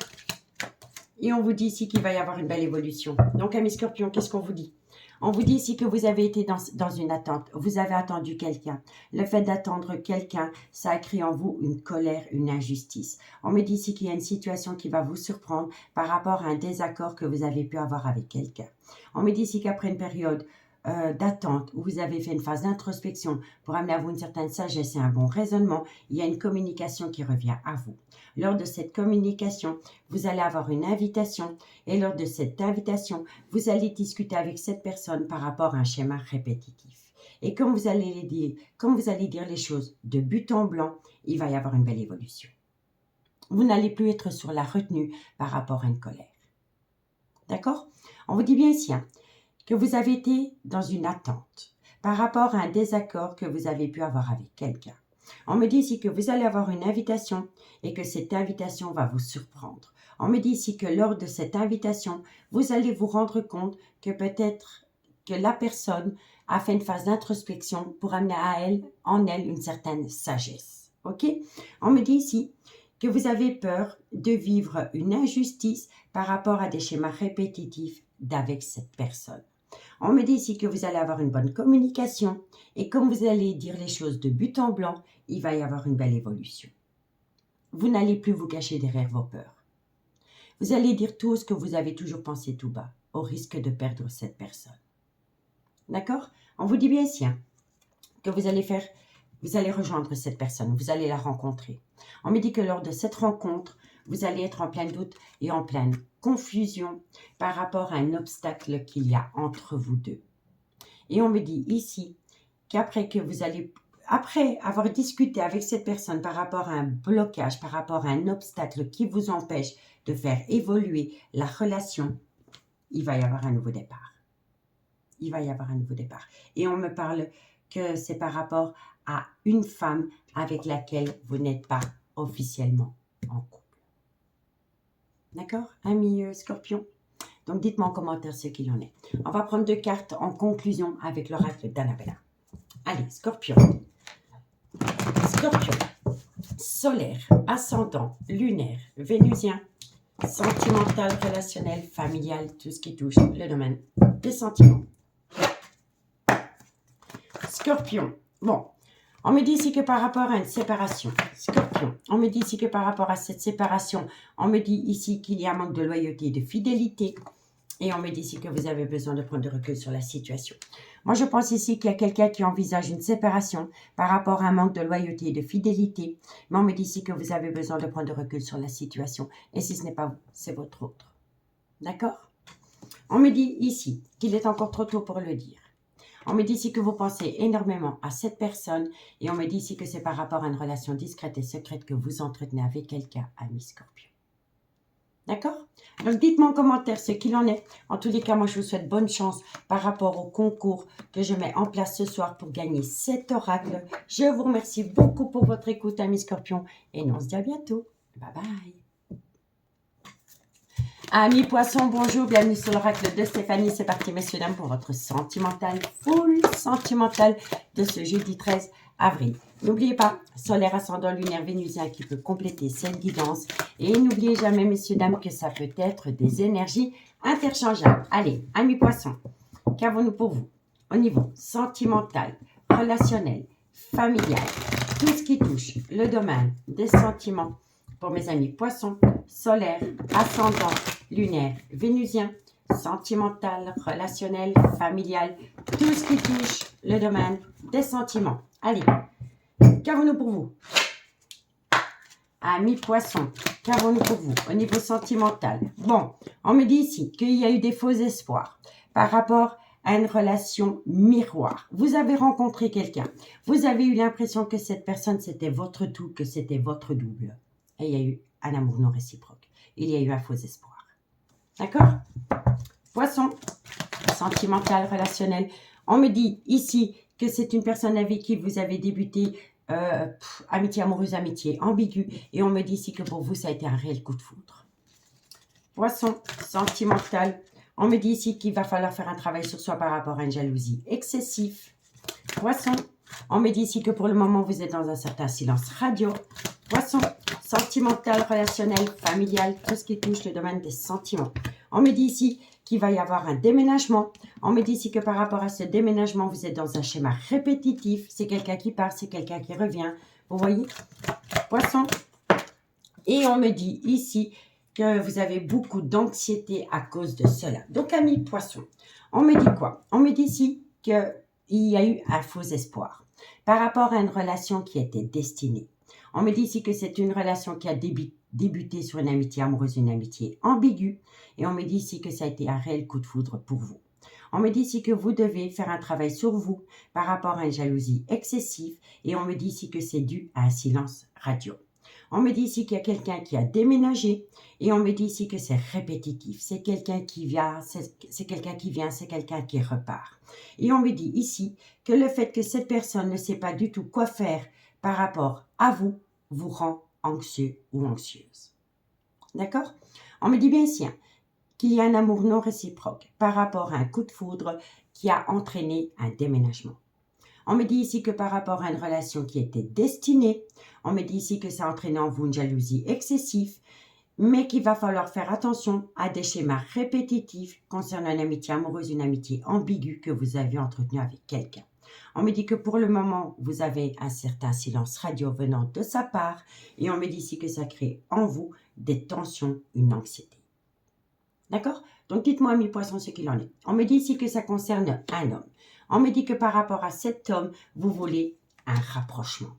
et on vous dit ici qu'il va y avoir une belle évolution. Donc, amis Scorpion, qu'est-ce qu'on vous dit? On vous dit ici que vous avez été dans une attente. Vous avez attendu quelqu'un. Le fait d'attendre quelqu'un, ça a créé en vous une colère, une injustice. On me dit ici qu'il y a une situation qui va vous surprendre par rapport à un désaccord que vous avez pu avoir avec quelqu'un. On me dit ici qu'après une période d'attente où vous avez fait une phase d'introspection pour amener à vous une certaine sagesse et un bon raisonnement, il y a une communication qui revient à vous. Lors de cette communication, vous allez avoir une invitation et lors de cette invitation, vous allez discuter avec cette personne par rapport à un schéma répétitif. Et comme vous allez dire les choses de but en blanc, il va y avoir une belle évolution. Vous n'allez plus être sur la retenue par rapport à une colère. D'accord? On vous dit bien ici que vous avez été dans une attente par rapport à un désaccord que vous avez pu avoir avec quelqu'un. On me dit ici que vous allez avoir une invitation et que cette invitation va vous surprendre. On me dit ici que lors de cette invitation, vous allez vous rendre compte que peut-être que la personne a fait une phase d'introspection pour amener en elle une certaine sagesse. OK? On me dit ici que vous avez peur de vivre une injustice par rapport à des schémas répétitifs d'avec cette personne. On me dit ici que vous allez avoir une bonne communication et comme vous allez dire les choses de but en blanc, il va y avoir une belle évolution. Vous n'allez plus vous cacher derrière vos peurs. Vous allez dire tout ce que vous avez toujours pensé tout bas, au risque de perdre cette personne. D'accord? On vous dit bien ici que vous allez rejoindre cette personne, vous allez la rencontrer. On me dit que lors de cette rencontre, vous allez être en plein doute et en pleine confusion par rapport à un obstacle qu'il y a entre vous deux. Et on me dit ici qu'après avoir discuté avec cette personne par rapport à un blocage, par rapport à un obstacle qui vous empêche de faire évoluer la relation, il va y avoir un nouveau départ. Il va y avoir un nouveau départ. Et on me parle que c'est par rapport à une femme avec laquelle vous n'êtes pas officiellement en couple. D'accord, amis Scorpion? Donc, dites-moi en commentaire ce qu'il en est. On va prendre 2 cartes en conclusion avec l'oracle d'Annabella. Allez, Scorpion. Scorpion. Solaire, ascendant, lunaire, vénusien, sentimental, relationnel, familial, tout ce qui touche le domaine des sentiments. Scorpion. Bon, on me dit ici que par rapport à une séparation, Scorpion, on me dit ici que par rapport à cette séparation, on me dit ici qu'il y a un manque de loyauté et de fidélité. Et on me dit ici que vous avez besoin de prendre du recul sur la situation. Moi, je pense ici qu'il y a quelqu'un qui envisage une séparation par rapport à un manque de loyauté et de fidélité. Mais on me dit ici que vous avez besoin de prendre du recul sur la situation. Et si ce n'est pas vous, c'est votre autre. D'accord? On me dit ici qu'il est encore trop tôt pour le dire. On me dit ici que vous pensez énormément à cette personne et on me dit ici que c'est par rapport à une relation discrète et secrète que vous entretenez avec quelqu'un, ami Scorpion. D'accord? Donc, dites-moi en commentaire ce qu'il en est. En tous les cas, moi, je vous souhaite bonne chance par rapport au concours que je mets en place ce soir pour gagner cet oracle. Je vous remercie beaucoup pour votre écoute, ami Scorpion. Et nous, on se dit à bientôt. Bye bye. Amis Poissons, bonjour, bienvenue sur l'oracle de Stéphanie. C'est parti, messieurs, dames, pour votre sentimental, full sentimental de ce jeudi 13 avril. N'oubliez pas, solaire, ascendant, lunaire, vénusien qui peut compléter cette guidance. Et n'oubliez jamais, messieurs, dames, que ça peut être des énergies interchangeables. Allez, amis Poissons, Qu'avons-nous pour vous? Au niveau sentimental, relationnel, familial, tout ce qui touche le domaine des sentiments pour mes amis poissons, solaire, ascendant, lunaire, vénusien, sentimental, relationnel, familial, tout ce qui touche le domaine des sentiments. Allez, qu'avons-nous pour vous? Amis poissons, qu'avons-nous pour vous au niveau sentimental? Bon, on me dit ici qu'il y a eu des faux espoirs par rapport à une relation miroir. Vous avez rencontré quelqu'un. Vous avez eu l'impression que cette personne, c'était votre tout, que c'était votre double. Et il y a eu un amour non réciproque. Il y a eu un faux espoir. D'accord? Poisson, sentimental, relationnel. On me dit ici que c'est une personne avec qui vous avez débuté amitié amoureuse, amitié ambiguë. Et on me dit ici que pour vous, ça a été un réel coup de foudre. Poisson, sentimental. On me dit ici qu'il va falloir faire un travail sur soi par rapport à une jalousie excessive. Poisson, on me dit ici que pour le moment, vous êtes dans un certain silence radio. Poisson, sentimental, relationnel, familial, tout ce qui touche le domaine des sentiments. On me dit ici qu'il va y avoir un déménagement. On me dit ici que par rapport à ce déménagement, vous êtes dans un schéma répétitif. C'est quelqu'un qui part, c'est quelqu'un qui revient. Vous voyez? Poisson. Et on me dit ici que vous avez beaucoup d'anxiété à cause de cela. Donc, amis poissons, on me dit quoi? On me dit ici qu'il y a eu un faux espoir par rapport à une relation qui était destinée. On me dit ici que c'est une relation qui a débuté sur une amitié amoureuse, une amitié ambiguë. Et on me dit ici que ça a été un réel coup de foudre pour vous. On me dit ici que vous devez faire un travail sur vous par rapport à une jalousie excessive. Et on me dit ici que c'est dû à un silence radio. On me dit ici qu'il y a quelqu'un qui a déménagé et on me dit ici que c'est répétitif. C'est quelqu'un qui vient, c'est quelqu'un qui vient, c'est quelqu'un qui repart. Et on me dit ici que le fait que cette personne ne sait pas du tout quoi faire par rapport à vous, vous rend anxieux ou anxieuse. D'accord? On me dit bien ici qu'il y a un amour non réciproque par rapport à un coup de foudre qui a entraîné un déménagement. On me dit ici que par rapport à une relation qui était destinée, on me dit ici que ça entraîne en vous une jalousie excessive, mais qu'il va falloir faire attention à des schémas répétitifs concernant une amitié amoureuse, une amitié ambiguë que vous avez entretenue avec quelqu'un. On me dit que pour le moment, vous avez un certain silence radio venant de sa part, et on me dit ici que ça crée en vous des tensions, une anxiété. D'accord? Donc, dites-moi, amis poissons, ce qu'il en est. On me dit ici que ça concerne un homme. On me dit que par rapport à cet homme, vous voulez un rapprochement.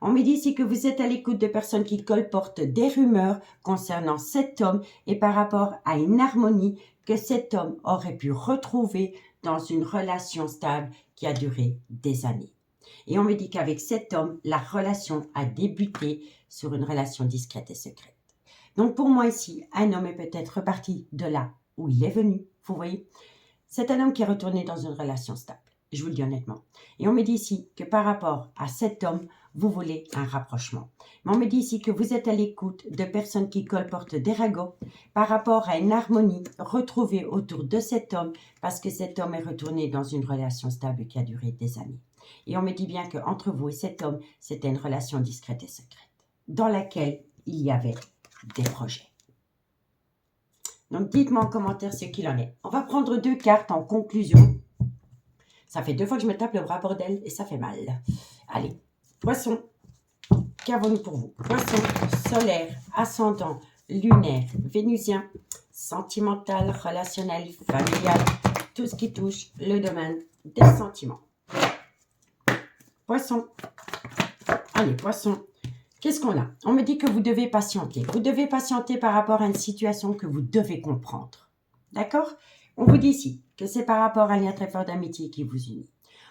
On me dit ici que vous êtes à l'écoute de personnes qui colportent des rumeurs concernant cet homme et par rapport à une harmonie que cet homme aurait pu retrouver dans une relation stable qui a duré des années. Et on me dit qu'avec cet homme, la relation a débuté sur une relation discrète et secrète. Donc pour moi ici, un homme est peut-être reparti de là où il est venu, vous voyez. C'est un homme qui est retourné dans une relation stable, je vous le dis honnêtement. Et on me dit ici que par rapport à cet homme, vous voulez un rapprochement. Mais on me dit ici que vous êtes à l'écoute de personnes qui colportent des ragots par rapport à une harmonie retrouvée autour de cet homme parce que cet homme est retourné dans une relation stable qui a duré des années. Et on me dit bien qu'entre vous et cet homme, c'était une relation discrète et secrète dans laquelle il y avait des projets. Donc, dites-moi en commentaire ce qu'il en est. On va prendre 2 cartes en conclusion. Ça fait 2 fois que je me tape le bras, bordel, et ça fait mal. Allez, poisson, qu'avons-nous pour vous? Poisson, solaire, ascendant, lunaire, vénusien, sentimental, relationnel, familial, tout ce qui touche le domaine des sentiments. Poisson, allez, poisson. Qu'est-ce qu'on a? On me dit que vous devez patienter. Vous devez patienter par rapport à une situation que vous devez comprendre. D'accord? On vous dit ici que c'est par rapport à un lien très fort d'amitié qui vous unit.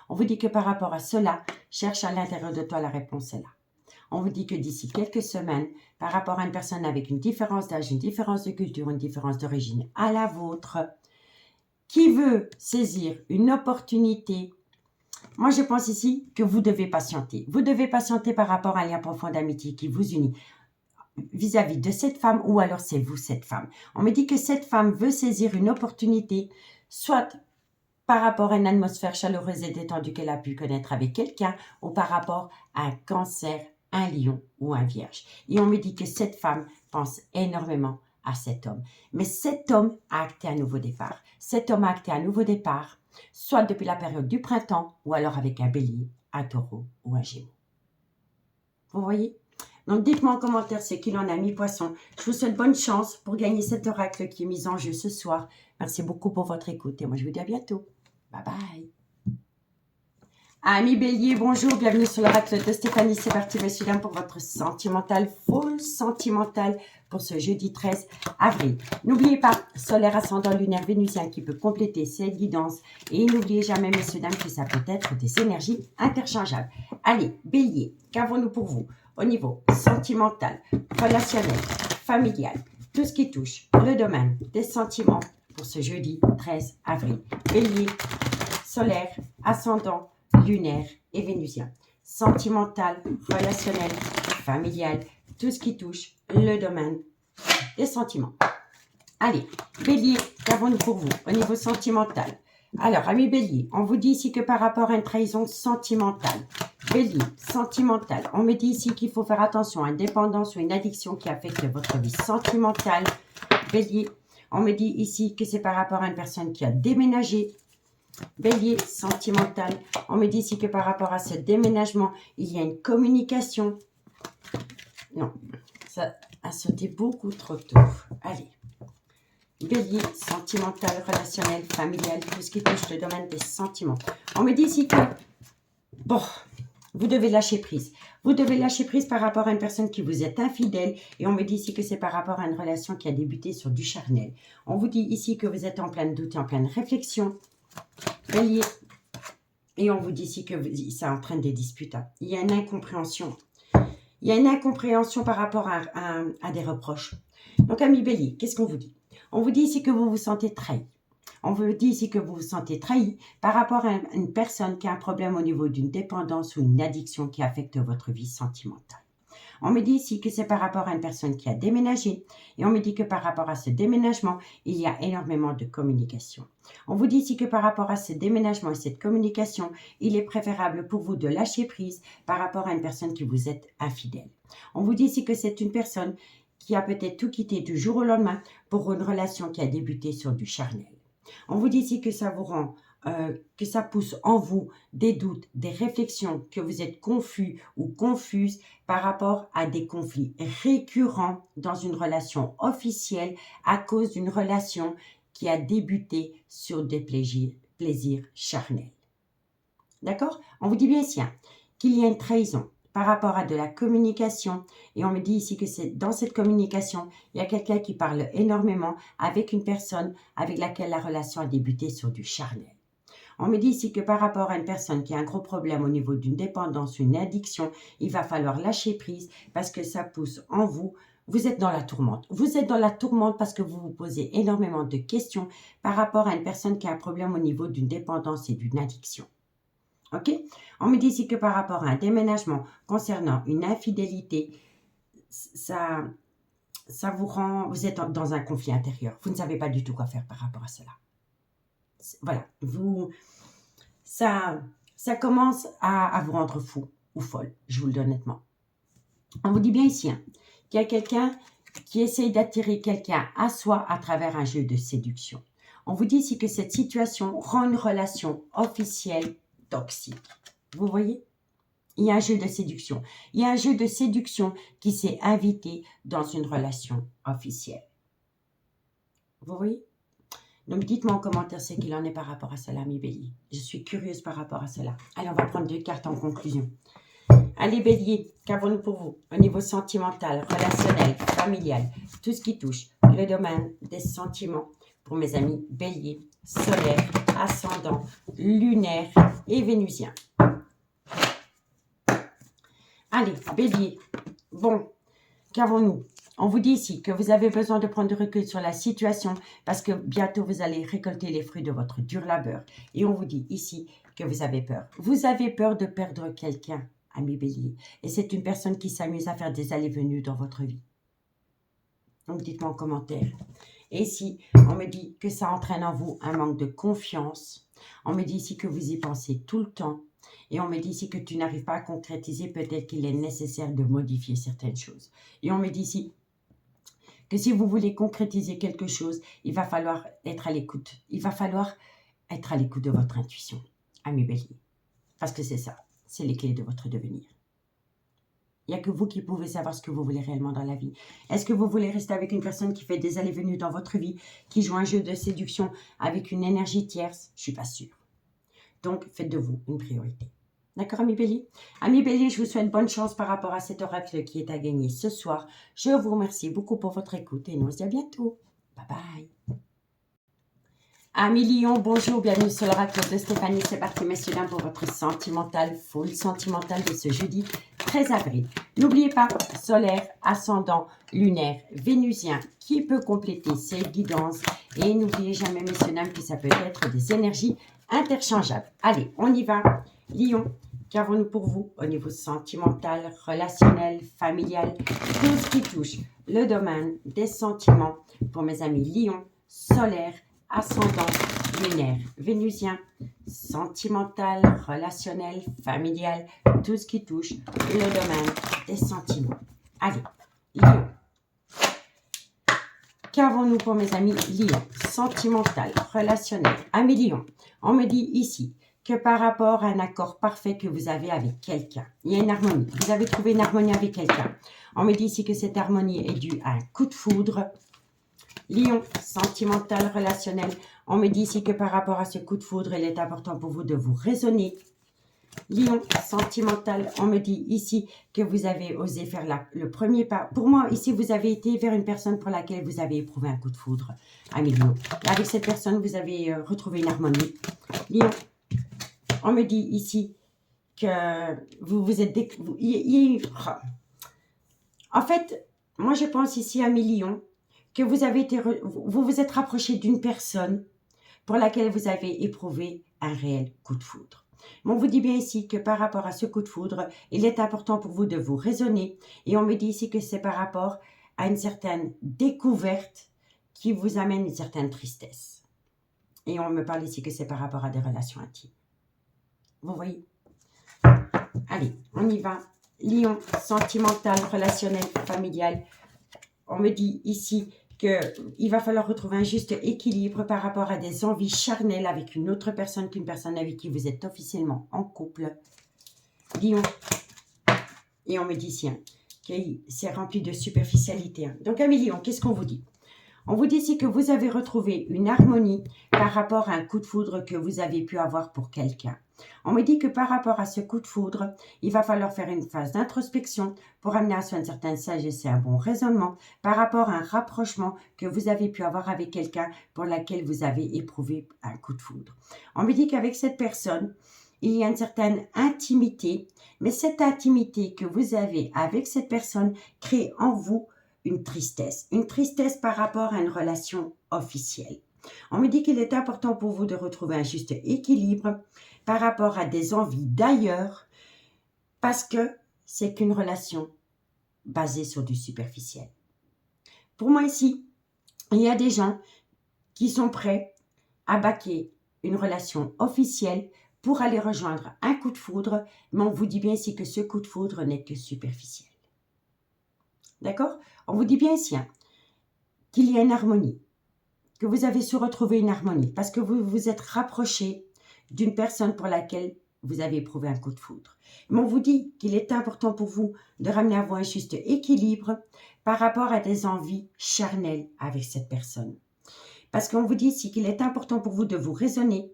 On vous dit que par rapport à cela, cherche à l'intérieur de toi, la réponse est là. On vous dit que d'ici quelques semaines, par rapport à une personne avec une différence d'âge, une différence de culture, une différence d'origine à la vôtre, qui veut saisir une opportunité. Moi, je pense ici que vous devez patienter. Vous devez patienter par rapport à un lien profond d'amitié qui vous unit vis-à-vis de cette femme ou alors c'est vous cette femme. On me dit que cette femme veut saisir une opportunité, soit par rapport à une atmosphère chaleureuse et détendue qu'elle a pu connaître avec quelqu'un ou par rapport à un cancer, un lion ou un vierge. Et on me dit que cette femme pense énormément à cet homme. Mais cet homme a acté un nouveau départ. Cet homme a acté un nouveau départ soit depuis la période du printemps, ou alors avec un bélier, un taureau ou un gémeau. Vous voyez? Donc, dites-moi en commentaire ce qu'il en a mis, poisson. Je vous souhaite bonne chance pour gagner cet oracle qui est mis en jeu ce soir. Merci beaucoup pour votre écoute et moi, je vous dis à bientôt. Bye bye. Amis Bélier, bonjour, bienvenue sur l'oracle de Stéphanie. C'est parti, messieurs, dames, pour votre sentimental, full sentimental pour ce jeudi 13 avril. N'oubliez pas, solaire, ascendant, lunaire, vénusien qui peut compléter cette guidance. Et n'oubliez jamais, messieurs, dames, que ça peut être des énergies interchangeables. Allez, Bélier, qu'avons-nous pour vous au niveau sentimental, relationnel, familial, tout ce qui touche le domaine des sentiments pour ce jeudi 13 avril. Bélier, solaire, ascendant, lunaire et vénusien. Sentimental, relationnel, familial, tout ce qui touche le domaine des sentiments. Allez, Bélier, qu'avons-nous pour vous au niveau sentimental? Alors, amis Bélier, on vous dit ici que par rapport à une trahison sentimentale, Bélier, sentimental, on me dit ici qu'il faut faire attention à une dépendance ou une addiction qui affecte votre vie sentimentale. Bélier, on me dit ici que c'est par rapport à une personne qui a déménagé. Bélier, sentimental, on me dit ici que par rapport à ce déménagement, il y a une communication. Non, ça a sauté beaucoup trop tôt. Allez. Bélier, sentimental, relationnel, familial, tout ce qui touche le domaine des sentiments. On me dit ici que, bon, vous devez lâcher prise. Vous devez lâcher prise par rapport à une personne qui vous est infidèle. Et on me dit ici que c'est par rapport à une relation qui a débuté sur du charnel. On vous dit ici que vous êtes en plein doute et en pleine réflexion. Bélier. Et on vous dit ici que ça entraîne des disputes. Il y a une incompréhension. Il y a une incompréhension par rapport à des reproches. Donc, amis Bélier, qu'est-ce qu'on vous dit? On vous dit ici que vous vous sentez trahi. On vous dit ici que vous vous sentez trahi par rapport à une personne qui a un problème au niveau d'une dépendance ou une addiction qui affecte votre vie sentimentale. On me dit ici que c'est par rapport à une personne qui a déménagé et on me dit que par rapport à ce déménagement, il y a énormément de communication. On vous dit ici que par rapport à ce déménagement et cette communication, il est préférable pour vous de lâcher prise par rapport à une personne qui vous est infidèle. On vous dit ici que c'est une personne qui a peut-être tout quitté du jour au lendemain pour une relation qui a débuté sur du charnel. On vous dit ici que ça vous rend, que ça pousse en vous des doutes, des réflexions, que vous êtes confus ou confuse par rapport à des conflits récurrents dans une relation officielle à cause d'une relation qui a débuté sur des plaisirs charnels. D'accord? On vous dit bien ici qu'il y a une trahison par rapport à de la communication. Et on me dit ici que c'est dans cette communication, il y a quelqu'un qui parle énormément avec une personne avec laquelle la relation a débuté sur du charnel. On me dit ici que par rapport à une personne qui a un gros problème au niveau d'une dépendance, une addiction, il va falloir lâcher prise parce que ça pousse en vous. Vous êtes dans la tourmente. Vous êtes dans la tourmente parce que vous vous posez énormément de questions par rapport à une personne qui a un problème au niveau d'une dépendance et d'une addiction. Ok? On me dit ici que par rapport à un déménagement concernant une infidélité, ça vous rend, vous êtes dans un conflit intérieur. Vous ne savez pas du tout quoi faire par rapport à cela. Voilà, ça commence à vous rendre fou ou folle, je vous le dis honnêtement. On vous dit bien ici qu'il y a quelqu'un qui essaye d'attirer quelqu'un à soi à travers un jeu de séduction. On vous dit ici que cette situation rend une relation officielle toxique. Vous voyez? Il y a un jeu de séduction. Il y a un jeu de séduction qui s'est invité dans une relation officielle. Vous voyez? Donc, dites-moi en commentaire ce qu'il en est par rapport à cela, mes béliers. Je suis curieuse par rapport à cela. Allez, on va prendre 2 cartes en conclusion. Allez, bélier, qu'avons-nous pour vous au niveau sentimental, relationnel, familial, tout ce qui touche le domaine des sentiments pour mes amis bélier, solaire, ascendant, lunaire et vénusien. Allez, bélier, bon, qu'avons-nous? On vous dit ici que vous avez besoin de prendre du recul sur la situation parce que bientôt vous allez récolter les fruits de votre dur labeur. Et on vous dit ici que vous avez peur. Vous avez peur de perdre quelqu'un, ami bélier. Et c'est une personne qui s'amuse à faire des allées-venues dans votre vie. Donc dites-moi en commentaire. Et ici, on me dit que ça entraîne en vous un manque de confiance. On me dit ici que vous y pensez tout le temps. Et on me dit ici que tu n'arrives pas à concrétiser. Peut-être qu'il est nécessaire de modifier certaines choses. Et on me dit ici que si vous voulez concrétiser quelque chose, il va falloir être à l'écoute. Il va falloir être à l'écoute de votre intuition, ami Bélier. Parce que c'est ça, c'est les clés de votre devenir. Il n'y a que vous qui pouvez savoir ce que vous voulez réellement dans la vie. Est-ce que vous voulez rester avec une personne qui fait des allées-venues dans votre vie, qui joue un jeu de séduction avec une énergie tierce? Je ne suis pas sûre. Donc, faites de vous une priorité. D'accord, ami Bélier? Ami Bélier, je vous souhaite bonne chance par rapport à cet oracle qui est à gagner ce soir. Je vous remercie beaucoup pour votre écoute et nous on se dit à bientôt. Bye bye. Amis Lion, bonjour, bienvenue sur l'oracle de Stéphanie. C'est parti, messieurs, dames, pour votre sentimental, full sentimental de ce jeudi 13 avril. N'oubliez pas, solaire, ascendant, lunaire, vénusien, qui peut compléter ces guidances. Et n'oubliez jamais, messieurs, dames, que ça peut être des énergies interchangeables. Allez, on y va. Lion, qu'avons-nous pour vous au niveau sentimental, relationnel, familial, tout ce qui touche le domaine des sentiments pour mes amis Lion, solaire, ascendant, lunaire, vénusien, sentimental, relationnel, familial, tout ce qui touche le domaine des sentiments. Allez, Lion. Qu'avons-nous pour mes amis Lion? Sentimental, relationnel, amis Lion. On me dit ici que par rapport à un accord parfait que vous avez avec quelqu'un, il y a une harmonie. Vous avez trouvé une harmonie avec quelqu'un. On me dit ici que cette harmonie est due à un coup de foudre. Lion, sentimental, relationnel. On me dit ici que par rapport à ce coup de foudre, il est important pour vous de vous raisonner. Lion, sentimental. On me dit ici que vous avez osé faire le premier pas. Pour moi, ici, vous avez été vers une personne pour laquelle vous avez éprouvé un coup de foudre. Ami Lion. Avec cette personne, vous avez retrouvé une harmonie. Lion, on me dit ici que vous vous êtes... En fait, moi, je pense ici, ami Lion, que vous vous êtes rapproché d'une personne pour laquelle vous avez éprouvé un réel coup de foudre. Mais on vous dit bien ici que par rapport à ce coup de foudre, il est important pour vous de vous raisonner. Et on me dit ici que c'est par rapport à une certaine découverte qui vous amène une certaine tristesse. Et on me parle ici que c'est par rapport à des relations intimes. Vous voyez? Allez, on y va. Lion, sentimental, relationnel, familial. On me dit ici qu'il va falloir retrouver un juste équilibre par rapport à des envies charnelles avec une autre personne qu'une personne avec qui vous êtes officiellement en couple. Lion. Et on me dit ici que c'est rempli de superficialité. Donc, amis Lion, qu'est-ce qu'on vous dit? On vous dit ici que vous avez retrouvé une harmonie par rapport à un coup de foudre que vous avez pu avoir pour quelqu'un. On me dit que par rapport à ce coup de foudre, il va falloir faire une phase d'introspection pour amener à soi une certaine sagesse et un bon raisonnement par rapport à un rapprochement que vous avez pu avoir avec quelqu'un pour laquelle vous avez éprouvé un coup de foudre. On me dit qu'avec cette personne, il y a une certaine intimité, mais cette intimité que vous avez avec cette personne crée en vous une tristesse par rapport à une relation officielle. On me dit qu'il est important pour vous de retrouver un juste équilibre par rapport à des envies d'ailleurs, parce que c'est qu'une relation basée sur du superficiel. Pour moi ici, il y a des gens qui sont prêts à baquer une relation officielle pour aller rejoindre un coup de foudre, mais on vous dit bien ici que ce coup de foudre n'est que superficiel. D'accord? On vous dit bien ici qu'il y a une harmonie, que vous avez su retrouver une harmonie, parce que vous vous êtes rapproché d'une personne pour laquelle vous avez éprouvé un coup de foudre. Mais on vous dit qu'il est important pour vous de ramener à vous un juste équilibre par rapport à des envies charnelles avec cette personne. Parce qu'on vous dit ici qu'il est important pour vous de vous raisonner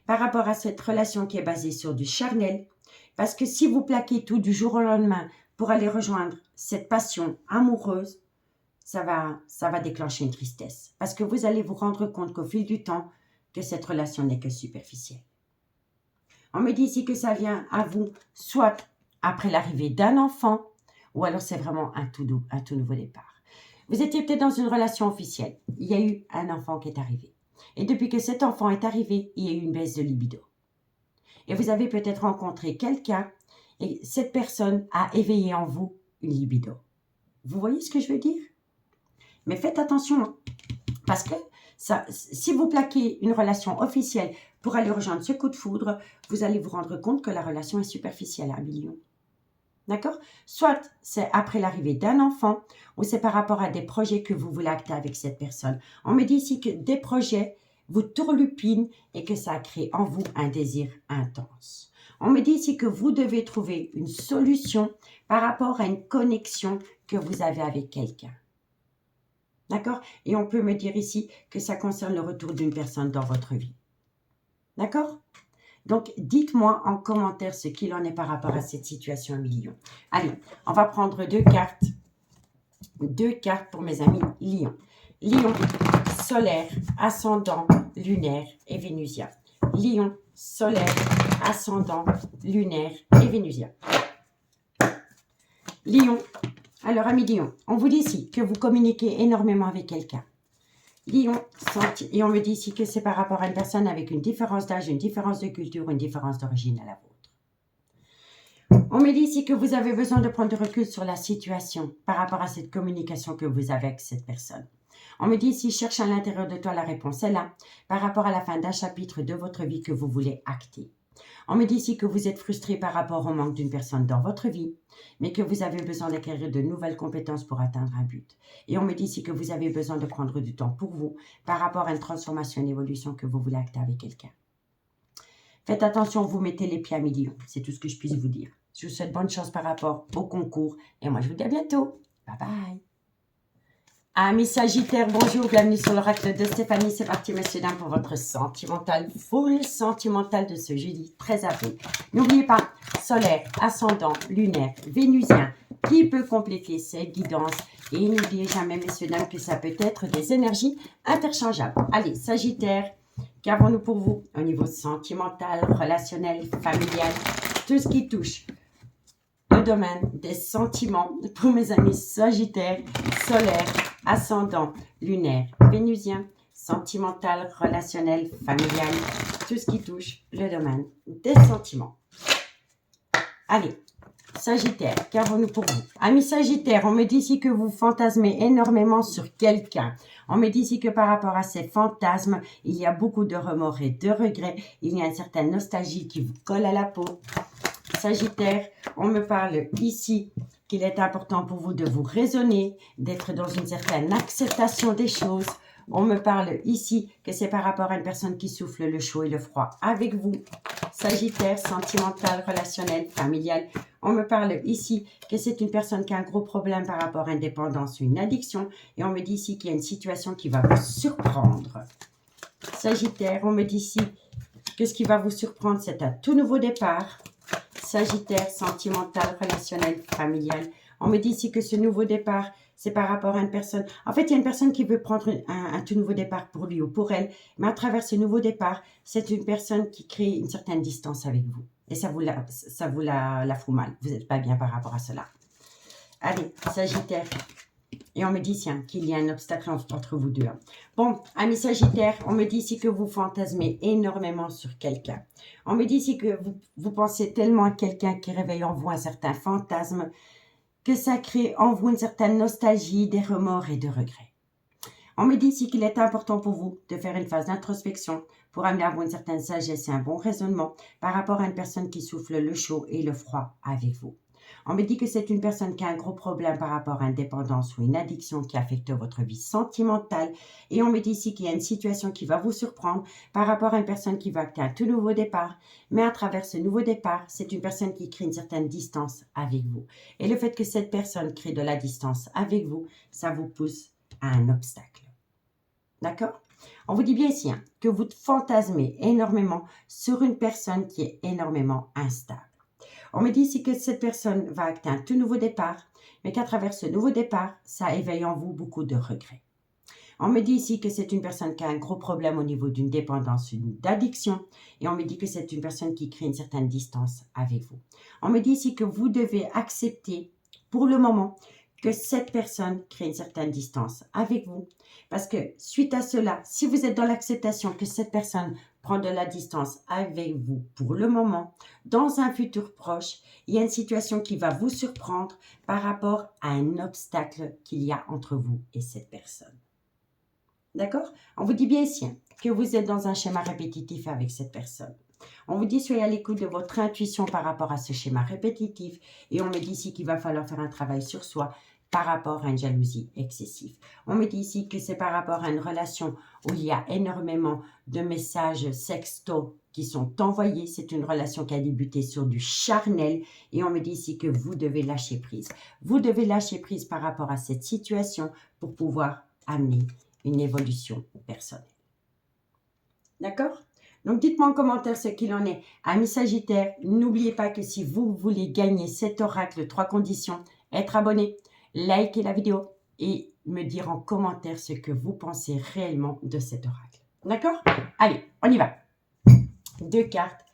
par rapport à cette relation qui est basée sur du charnel, parce que si vous plaquez tout du jour au lendemain pour aller rejoindre cette passion amoureuse, ça va déclencher une tristesse. Parce que vous allez vous rendre compte qu'au fil du temps, que cette relation n'est que superficielle. On me dit ici que ça vient à vous, soit après l'arrivée d'un enfant, ou alors c'est vraiment un tout nouveau départ. Vous étiez peut-être dans une relation officielle. Il y a eu un enfant qui est arrivé. Et depuis que cet enfant est arrivé, il y a eu une baisse de libido. Et vous avez peut-être rencontré quelqu'un et cette personne a éveillé en vous une libido. Vous voyez ce que je veux dire? Mais faites attention, parce que si vous plaquez une relation officielle pour aller rejoindre ce coup de foudre, vous allez vous rendre compte que la relation est superficielle à 1 million. D'accord? Soit c'est après l'arrivée d'un enfant, ou c'est par rapport à des projets que vous voulez acter avec cette personne. On me dit ici que des projets vous turlupine et que ça crée en vous un désir intense. On me dit ici que vous devez trouver une solution par rapport à une connexion que vous avez avec quelqu'un. D'accord? Et on peut me dire ici que ça concerne le retour d'une personne dans votre vie. D'accord? Donc, dites-moi en commentaire ce qu'il en est par rapport à cette situation Lion. Allez, on va prendre deux cartes. Deux cartes pour mes amis Lion. Lion, solaire, ascendant, lunaire et vénusien. Lion, solaire, ascendant, lunaire et vénusien. Lion. Alors, amis Lion, on vous dit ici que vous communiquez énormément avec quelqu'un. Lion, et on me dit ici que c'est par rapport à une personne avec une différence d'âge, une différence de culture, une différence d'origine à la vôtre. On me dit ici que vous avez besoin de prendre du recul sur la situation par rapport à cette communication que vous avez avec cette personne. On me dit ici, cherche à l'intérieur de toi la réponse est là, par rapport à la fin d'un chapitre de votre vie que vous voulez acter. On me dit ici que vous êtes frustré par rapport au manque d'une personne dans votre vie, mais que vous avez besoin d'acquérir de nouvelles compétences pour atteindre un but. Et on me dit ici que vous avez besoin de prendre du temps pour vous par rapport à une transformation, une évolution que vous voulez acter avec quelqu'un. Faites attention, vous mettez les pieds à mi-lion. C'est tout ce que je puisse vous dire. Je vous souhaite bonne chance par rapport au concours. Et moi, je vous dis à bientôt. Bye bye. Amis Sagittaires, bonjour, bienvenue sur l'oracle de Stéphanie. C'est parti, messieurs, dames, pour votre sentimental, full sentimental de ce jeudi 13 avril. N'oubliez pas, solaire, ascendant, lunaire, vénusien, qui peut compléter cette guidance. Et n'oubliez jamais, messieurs, dames, que ça peut être des énergies interchangeables. Allez, Sagittaire, qu'avons-nous pour vous au niveau sentimental, relationnel, familial, tout ce qui touche le domaine des sentiments pour mes amis Sagittaires, solaire, ascendant, lunaire, vénusien, sentimental, relationnel, familial, tout ce qui touche le domaine des sentiments. Allez, Sagittaire, qu'avons-nous pour vous? Amis Sagittaire, on me dit ici que vous fantasmez énormément sur quelqu'un. On me dit ici que par rapport à ces fantasmes, il y a beaucoup de remords et de regrets. Il y a une certaine nostalgie qui vous colle à la peau. Sagittaire, on me parle ici qu'il est important pour vous de vous raisonner, d'être dans une certaine acceptation des choses. On me parle ici que c'est par rapport à une personne qui souffle le chaud et le froid avec vous. Sagittaire, sentimental, relationnel, familial. On me parle ici que c'est une personne qui a un gros problème par rapport à une dépendance ou une addiction. Et on me dit ici qu'il y a une situation qui va vous surprendre. Sagittaire, on me dit ici que ce qui va vous surprendre, c'est un tout nouveau départ. Sagittaire, sentimental, relationnel, familial. On me dit ici que ce nouveau départ, c'est par rapport à une personne. En fait, il y a une personne qui veut prendre un tout nouveau départ pour lui ou pour elle. Mais à travers ce nouveau départ, c'est une personne qui crée une certaine distance avec vous. Et ça vous la fout mal. Vous n'êtes pas bien par rapport à cela. Allez, Sagittaire. Et on me dit tiens, qu'il y a un obstacle entre vous deux. Bon, amis Sagittaire, on me dit ici que vous fantasmez énormément sur quelqu'un. On me dit ici que vous pensez tellement à quelqu'un qui réveille en vous un certain fantasme que ça crée en vous une certaine nostalgie, des remords et de regrets. On me dit ici qu'il est important pour vous de faire une phase d'introspection pour amener à vous une certaine sagesse et un bon raisonnement par rapport à une personne qui souffle le chaud et le froid avec vous. On me dit que c'est une personne qui a un gros problème par rapport à une dépendance ou une addiction qui affecte votre vie sentimentale. Et on me dit ici qu'il y a une situation qui va vous surprendre par rapport à une personne qui va acter un tout nouveau départ. Mais à travers ce nouveau départ, c'est une personne qui crée une certaine distance avec vous. Et le fait que cette personne crée de la distance avec vous, ça vous pousse à un obstacle. D'accord ? On vous dit bien ici que vous fantasmez énormément sur une personne qui est énormément instable. On me dit ici que cette personne va acter un tout nouveau départ, mais qu'à travers ce nouveau départ, ça éveille en vous beaucoup de regrets. On me dit ici que c'est une personne qui a un gros problème au niveau d'une dépendance, d'addiction, et on me dit que c'est une personne qui crée une certaine distance avec vous. On me dit ici que vous devez accepter, pour le moment, que cette personne crée une certaine distance avec vous. Parce que suite à cela, si vous êtes dans l'acceptation que cette personne prend de la distance avec vous pour le moment, dans un futur proche, il y a une situation qui va vous surprendre par rapport à un obstacle qu'il y a entre vous et cette personne. D'accord? On vous dit bien ici que vous êtes dans un schéma répétitif avec cette personne. On vous dit soyez à l'écoute de votre intuition par rapport à ce schéma répétitif et on me dit ici qu'il va falloir faire un travail sur soi par rapport à une jalousie excessive. On me dit ici que c'est par rapport à une relation où il y a énormément de messages sextos qui sont envoyés. C'est une relation qui a débuté sur du charnel et on me dit ici que vous devez lâcher prise. Vous devez lâcher prise par rapport à cette situation pour pouvoir amener une évolution personnelle. D'accord? Donc, dites-moi en commentaire ce qu'il en est. Amis Sagittaires, n'oubliez pas que si vous voulez gagner cet oracle 3 conditions, être abonné, liker la vidéo et me dire en commentaire ce que vous pensez réellement de cet oracle. D'accord? Allez, on y va. 2 cartes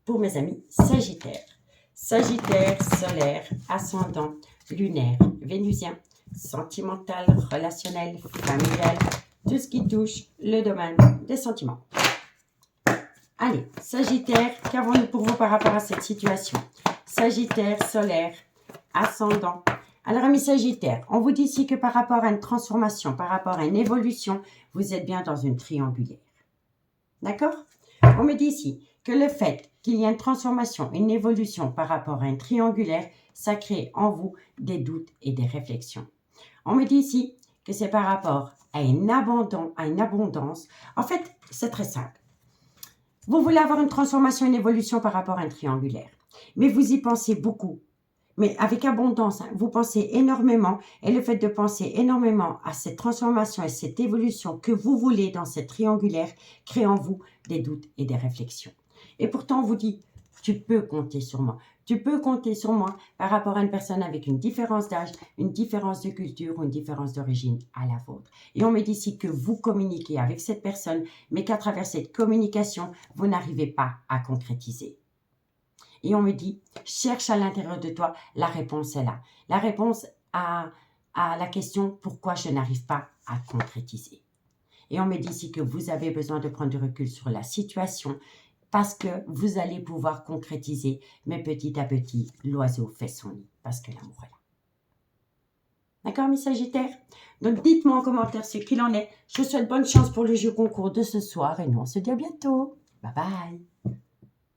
pour mes amis Sagittaires. Sagittaire, solaire, ascendant, lunaire, vénusien, sentimental, relationnel, familial, tout ce qui touche le domaine des sentiments. Allez, Sagittaire, qu'avons-nous pour vous par rapport à cette situation? Sagittaire, solaire, ascendant. Alors, amis Sagittaire, on vous dit ici que par rapport à une transformation, par rapport à une évolution, vous êtes bien dans une triangulaire. D'accord? On me dit ici que le fait qu'il y ait une transformation, une évolution par rapport à une triangulaire, ça crée en vous des doutes et des réflexions. On me dit ici que c'est par rapport à une abondance. En fait, c'est très simple. Vous voulez avoir une transformation, une évolution par rapport à un triangulaire. Mais vous y pensez beaucoup. Mais avec abondance, hein, vous pensez énormément. Et le fait de penser énormément à cette transformation et cette évolution que vous voulez dans cette triangulaire crée en vous des doutes et des réflexions. Et pourtant, on vous dit, tu peux compter sur moi. Tu peux compter sur moi par rapport à une personne avec une différence d'âge, une différence de culture ou une différence d'origine à la vôtre. Et on me dit ici que vous communiquez avec cette personne, mais qu'à travers cette communication, vous n'arrivez pas à concrétiser. Et on me dit, cherche à l'intérieur de toi, la réponse est là. La réponse à la question, pourquoi je n'arrive pas à concrétiser. Et on me dit ici que vous avez besoin de prendre du recul sur la situation, parce que vous allez pouvoir concrétiser, mais petit à petit, l'oiseau fait son nid, parce que l'amour est là. D'accord, mes Sagittaires? Donc, dites-moi en commentaire ce qu'il en est. Je vous souhaite bonne chance pour le jeu concours de ce soir, et nous, on se dit à bientôt. Bye bye!